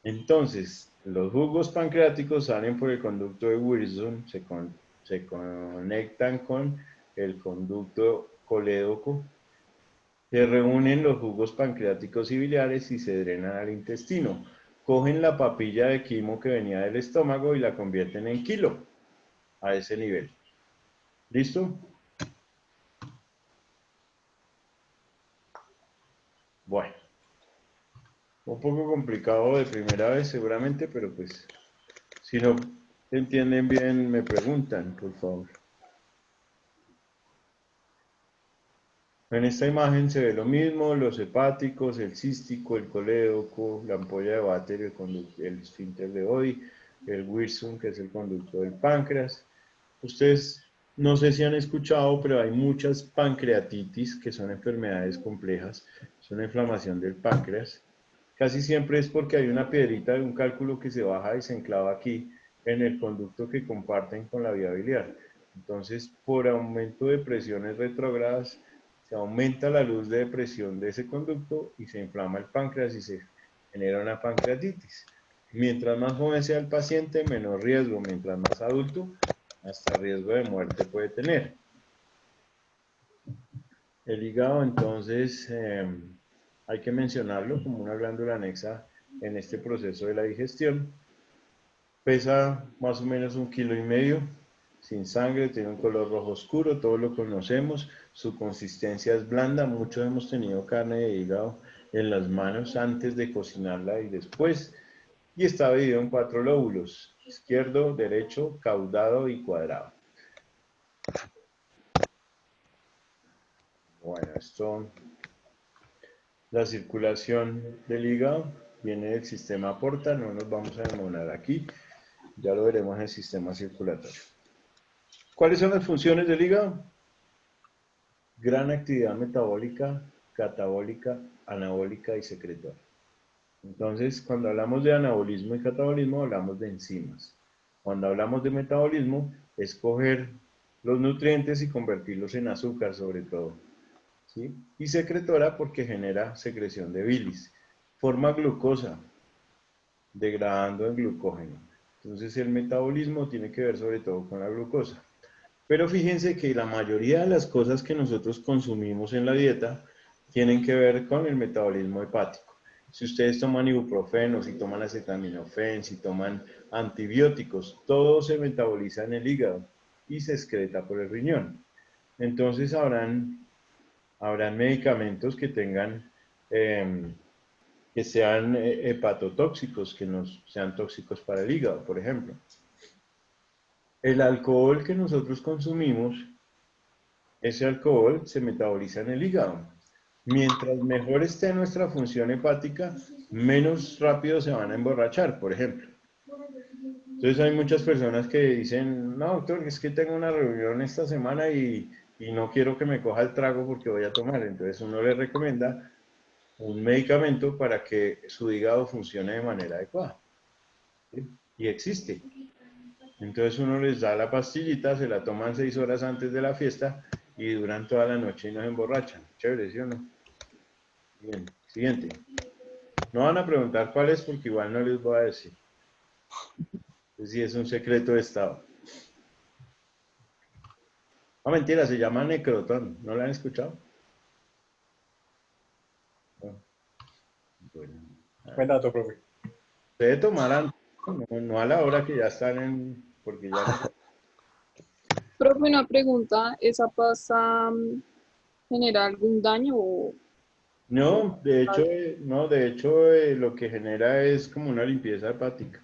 Entonces, los jugos pancreáticos salen por el conducto de Wirsung, se conectan con el conducto colédoco, se reúnen los jugos pancreáticos y biliares y se drenan al intestino. Cogen la papilla de quimo que venía del estómago y la convierten en quilo, a ese nivel. ¿Listo? Bueno. Un poco complicado de primera vez seguramente, pero pues si no entienden bien me preguntan, por favor. En esta imagen se ve lo mismo, los hepáticos, el cístico, el colédoco, la ampolla de Vater, el esfínter de Oddi, el Wirsung, que es el conducto del páncreas. Ustedes no sé si han escuchado, pero hay muchas pancreatitis que son enfermedades complejas, es una inflamación del páncreas. Casi siempre es porque hay una piedrita de un cálculo que se baja y se enclava aquí en el conducto que comparten con la vía biliar. Entonces, por aumento de presiones retrógradas, se aumenta la luz de presión de ese conducto y se inflama el páncreas y se genera una pancreatitis. Mientras más joven sea el paciente, menor riesgo. Mientras más adulto, hasta riesgo de muerte puede tener. El hígado, entonces, hay que mencionarlo como una glándula anexa en este proceso de la digestión. Pesa más o menos 1,5 kilos, sin sangre, tiene un color rojo oscuro, todos lo conocemos, su consistencia es blanda, muchos hemos tenido carne de hígado en las manos antes de cocinarla y después, y está dividido en 4 lóbulos, izquierdo, derecho, caudado y cuadrado. Bueno, la circulación del hígado viene del sistema portal, no nos vamos a demorar aquí, ya lo veremos en el sistema circulatorio. ¿Cuáles son las funciones del hígado? Gran actividad metabólica, catabólica, anabólica y secretora. Entonces, cuando hablamos de anabolismo y catabolismo, hablamos de enzimas. Cuando hablamos de metabolismo, es coger los nutrientes y convertirlos en azúcar, sobre todo. ¿Sí? Y secretora porque genera secreción de bilis. Forma glucosa, degradando el glucógeno. Entonces, el metabolismo tiene que ver sobre todo con la glucosa. Pero fíjense que la mayoría de las cosas que nosotros consumimos en la dieta tienen que ver con el metabolismo hepático. Si ustedes toman ibuprofeno, si toman acetaminofén, si toman antibióticos, todo se metaboliza en el hígado y se excreta por el riñón. Entonces habrán medicamentos que tengan, que sean hepatotóxicos, que nos sean tóxicos para el hígado, por ejemplo. El alcohol que nosotros consumimos, ese alcohol se metaboliza en el hígado. Mientras mejor esté nuestra función hepática, menos rápido se van a emborrachar, por ejemplo. Entonces hay muchas personas que dicen, no, doctor, es que tengo una reunión esta semana y no quiero que me coja el trago porque voy a tomar. Entonces uno le recomienda un medicamento para que su hígado funcione de manera adecuada. ¿Sí? Y existe. Entonces uno les da la pastillita, se la toman 6 horas antes de la fiesta y duran toda la noche y no se emborrachan. Chévere, ¿sí o no? Bien, siguiente. No van a preguntar cuál es porque igual no les voy a decir. Si es un secreto de Estado. No, mentira, se llama necrotón. ¿No lo han escuchado? No. Bueno. Buen dato, profe. Ustedes tomarán, no a la hora que ya están en... Porque ya no... Profe, una pregunta, ¿esa pasa genera algún daño o No, de hecho, lo que genera es como una limpieza hepática.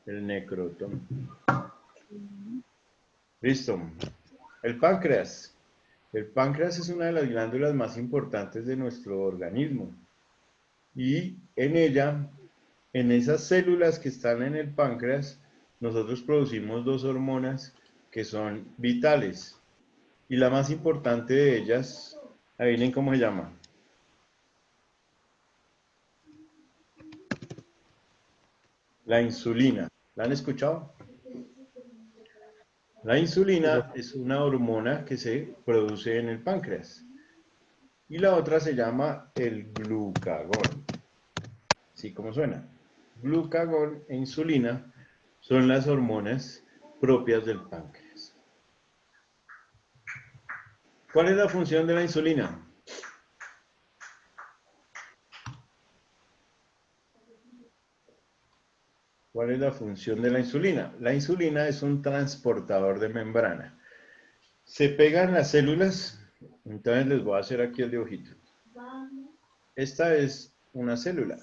El necrotón. Listo. El páncreas. El páncreas es una de las glándulas más importantes de nuestro organismo. Y en ella, en esas células que están en el páncreas, nosotros producimos 2 hormonas que son vitales. Y la más importante de ellas, adivinen cómo se llama. La insulina. ¿La han escuchado? La insulina es una hormona que se produce en el páncreas. Y la otra se llama el glucagón. ¿Sí cómo suena? Glucagón e insulina son las hormonas propias del páncreas. ¿Cuál es la función de la insulina? ¿Cuál es la función de la insulina? La insulina es un transportador de membrana. Se pegan las células, entonces les voy a hacer aquí el dibujito. Esta es una célula,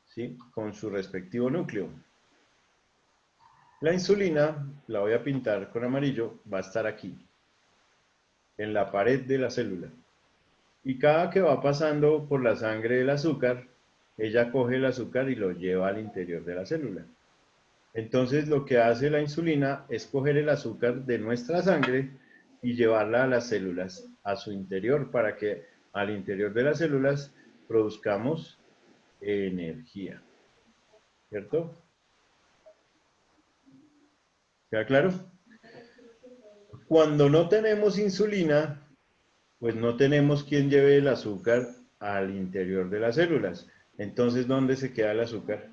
¿sí? Con su respectivo núcleo. La insulina, la voy a pintar con amarillo, va a estar aquí, en la pared de la célula. Y cada que va pasando por la sangre el azúcar, ella coge el azúcar y lo lleva al interior de la célula. Entonces lo que hace la insulina es coger el azúcar de nuestra sangre y llevarla a las células, a su interior, para que al interior de las células produzcamos energía. ¿Cierto? ¿Queda claro? Cuando no tenemos insulina, pues no tenemos quien lleve el azúcar al interior de las células. Entonces, ¿dónde se queda el azúcar?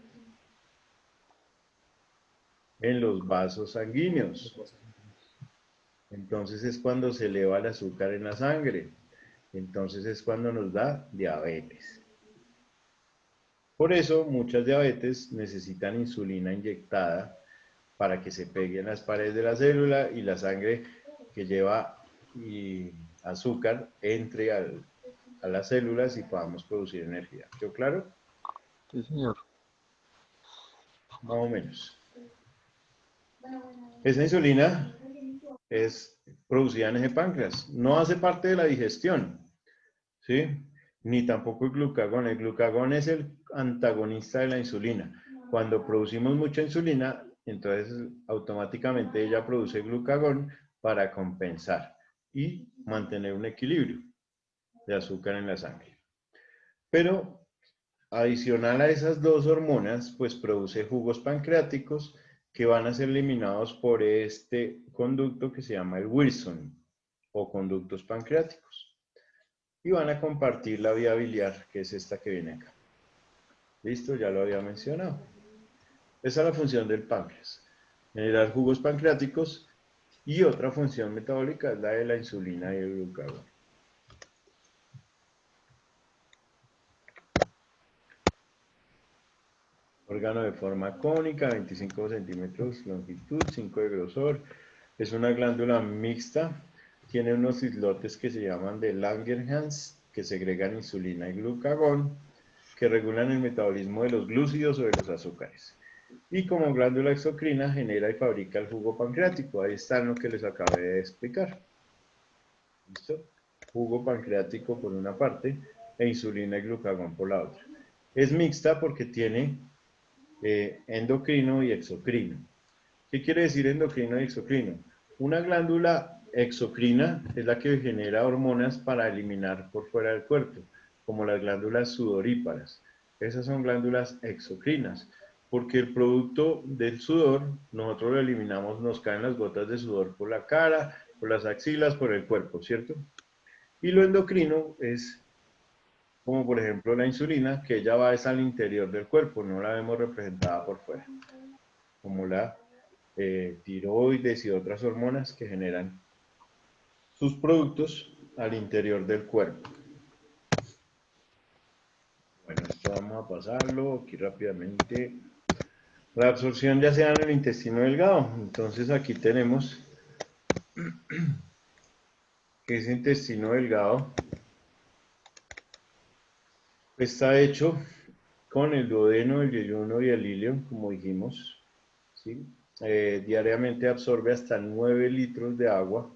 En los vasos sanguíneos. Entonces es cuando se eleva el azúcar en la sangre. Entonces es cuando nos da diabetes. Por eso muchas diabetes necesitan insulina inyectada para que se pegue en las paredes de la célula y la sangre que lleva azúcar entre a las células y podamos producir energía. ¿Quedó claro? Sí, señor. Más o menos. Esa insulina es producida en ese páncreas. No hace parte de la digestión, ¿sí? Ni tampoco el glucagón. El glucagón es el antagonista de la insulina. Cuando producimos mucha insulina, entonces automáticamente ella produce glucagón para compensar y mantener un equilibrio de azúcar en la sangre. Pero adicional a esas 2 hormonas, pues produce jugos pancreáticos que van a ser eliminados por este conducto que se llama el Wilson o conductos pancreáticos. Y van a compartir la vía biliar, que es esta que viene acá. Listo, ya lo había mencionado. Esa es la función del páncreas. Generar jugos pancreáticos y otra función metabólica es la de la insulina y el glucagón. Órgano de forma cónica, 25 centímetros longitud, 5 de grosor. Es una glándula mixta. Tiene unos islotes que se llaman de Langerhans, que segregan insulina y glucagón, que regulan el metabolismo de los glúcidos o de los azúcares. Y como glándula exocrina genera y fabrica el jugo pancreático. Ahí está lo que les acabé de explicar. ¿Listo? Jugo pancreático por una parte e insulina y glucagón por la otra. Es mixta porque tiene endocrino y exocrino. ¿Qué quiere decir endocrino y exocrino? Una glándula exocrina es la que genera hormonas para eliminar por fuera del cuerpo, como las glándulas sudoríparas. Esas son glándulas exocrinas, porque el producto del sudor, nosotros lo eliminamos, nos caen las gotas de sudor por la cara, por las axilas, por el cuerpo, ¿cierto? Y lo endocrino es como por ejemplo la insulina, que ella va al interior del cuerpo, no la vemos representada por fuera, como la tiroides y otras hormonas que generan sus productos al interior del cuerpo. Bueno, esto vamos a pasarlo aquí rápidamente. La absorción ya sea en el intestino delgado, entonces aquí tenemos que ese intestino delgado está hecho con el duodeno, el yeyuno y el ilion, como dijimos, ¿sí? Diariamente absorbe hasta 9 litros de agua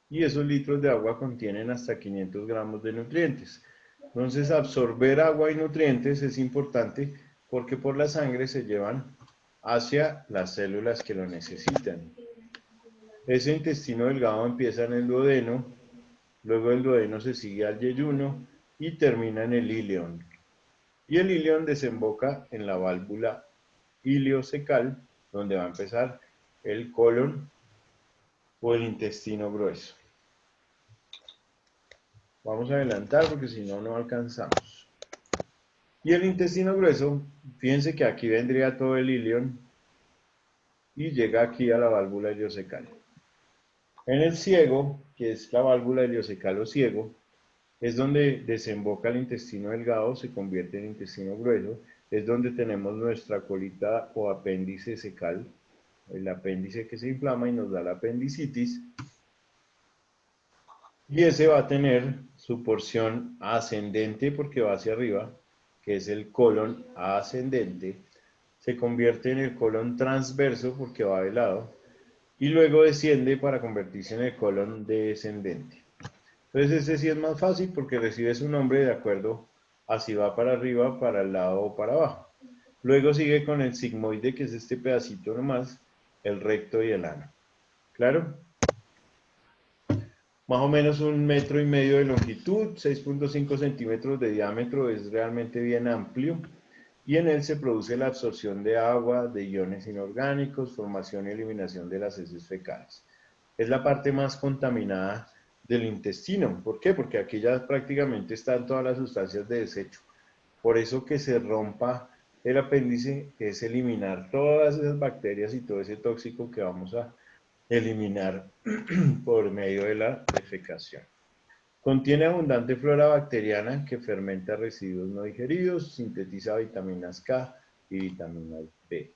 y esos litros de agua contienen hasta 500 gramos de nutrientes. Entonces, absorber agua y nutrientes es importante porque por la sangre se llevan hacia las células que lo necesitan. Ese intestino delgado empieza en el duodeno, luego el duodeno se sigue al yeyuno y termina en el ilion. Y el ilion desemboca en la válvula iliocecal, donde va a empezar el colon o el intestino grueso. Vamos a adelantar porque si no, no alcanzamos. Y el intestino grueso, fíjense que aquí vendría todo el ilion y llega aquí a la válvula iliocecal. En el ciego, que es la válvula iliocecal o ciego, es donde desemboca el intestino delgado, se convierte en intestino grueso, es donde tenemos nuestra colita o apéndice cecal, el apéndice que se inflama y nos da la apendicitis, y ese va a tener su porción ascendente porque va hacia arriba, que es el colon ascendente, se convierte en el colon transverso porque va de lado, y luego desciende para convertirse en el colon descendente. Entonces ese sí es más fácil porque recibe su nombre de acuerdo a si va para arriba, para el lado o para abajo. Luego sigue con el sigmoide, que es este pedacito nomás, el recto y el ano. ¿Claro? Más o menos 1,5 metros de longitud, 6.5 centímetros de diámetro, es realmente bien amplio. Y en él se produce la absorción de agua, de iones inorgánicos, formación y eliminación de las heces fecales. Es la parte más contaminada del intestino. ¿Por qué? Porque aquí ya prácticamente están todas las sustancias de desecho. Por eso que se rompa el apéndice es eliminar todas esas bacterias y todo ese tóxico que vamos a eliminar por medio de la defecación. Contiene abundante flora bacteriana que fermenta residuos no digeridos, sintetiza vitaminas K y vitaminas B.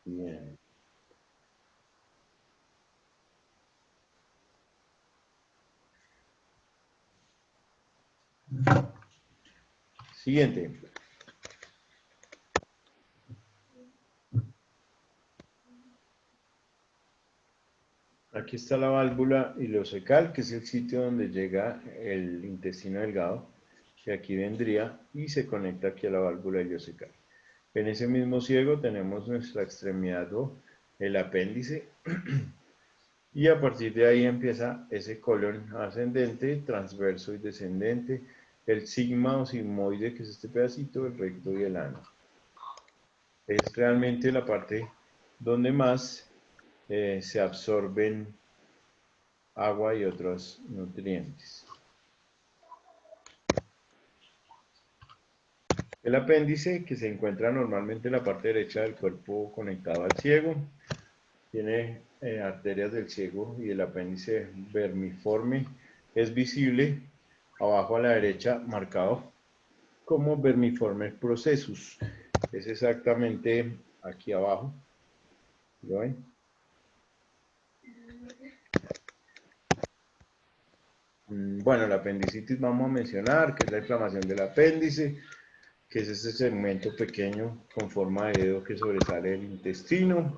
Bien. Siguiente. Aquí está la válvula ileocecal, que es el sitio donde llega el intestino delgado, que aquí vendría y se conecta aquí a la válvula ileocecal. En ese mismo ciego tenemos nuestra extremidad o el apéndice y a partir de ahí empieza ese colon ascendente, transverso y descendente, el sigma o sigmoide, que es este pedacito, el recto y el ano. Es realmente la parte donde más se absorben agua y otros nutrientes. El apéndice, que se encuentra normalmente en la parte derecha del cuerpo conectado al ciego, tiene arterias del ciego y el apéndice vermiforme es visible abajo a la derecha, marcado como vermiforme processus. Es exactamente aquí abajo. ¿Lo ven? Bueno, la apendicitis vamos a mencionar, que es la inflamación del apéndice, que es ese segmento pequeño con forma de dedo que sobresale del intestino.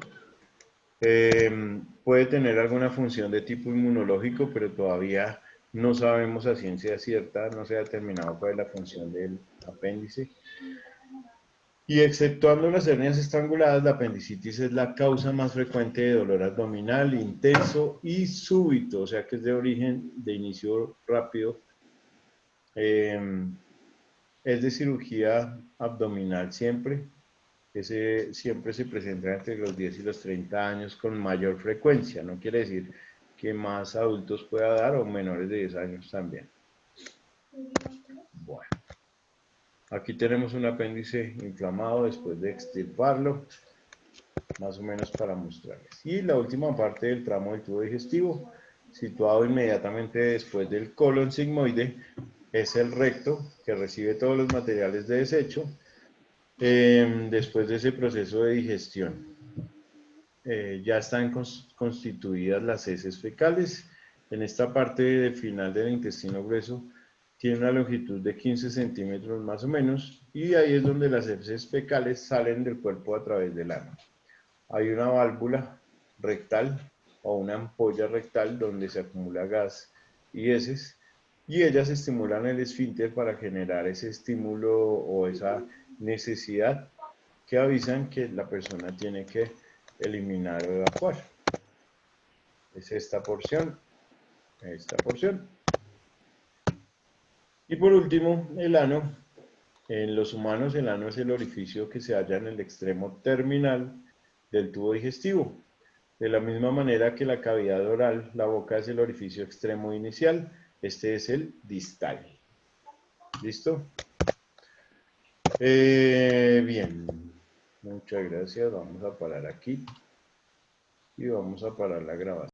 Puede tener alguna función de tipo inmunológico, pero todavía no sabemos a ciencia cierta, no se ha determinado cuál es la función del apéndice. Y exceptuando las hernias estranguladas, la apendicitis es la causa más frecuente de dolor abdominal intenso y súbito, o sea que es de origen, de inicio rápido. Es de cirugía abdominal siempre. Ese siempre se presenta entre los 10 y los 30 años con mayor frecuencia. No quiere decir que más adultos pueda dar o menores de 10 años también. Bueno. Aquí tenemos un apéndice inflamado después de extirparlo, más o menos para mostrarles. Y la última parte del tramo del tubo digestivo, situado inmediatamente después del colon sigmoide, es el recto, que recibe todos los materiales de desecho después de ese proceso de digestión. Ya están constituidas las heces fecales. En esta parte final del intestino grueso tiene una longitud de 15 centímetros más o menos, y ahí es donde las heces fecales salen del cuerpo a través del ano. Hay una válvula rectal o una ampolla rectal donde se acumula gas y heces, y ellas estimulan el esfínter para generar ese estímulo o esa necesidad que avisan que la persona tiene que eliminar o evacuar. Es esta porción, esta porción. Y por último, el ano. En los humanos, el ano es el orificio que se halla en el extremo terminal del tubo digestivo. De la misma manera que la cavidad oral, la boca es el orificio extremo inicial, este es el distal. ¿Listo? Bien, muchas gracias. Vamos a parar aquí y vamos a parar la grabación.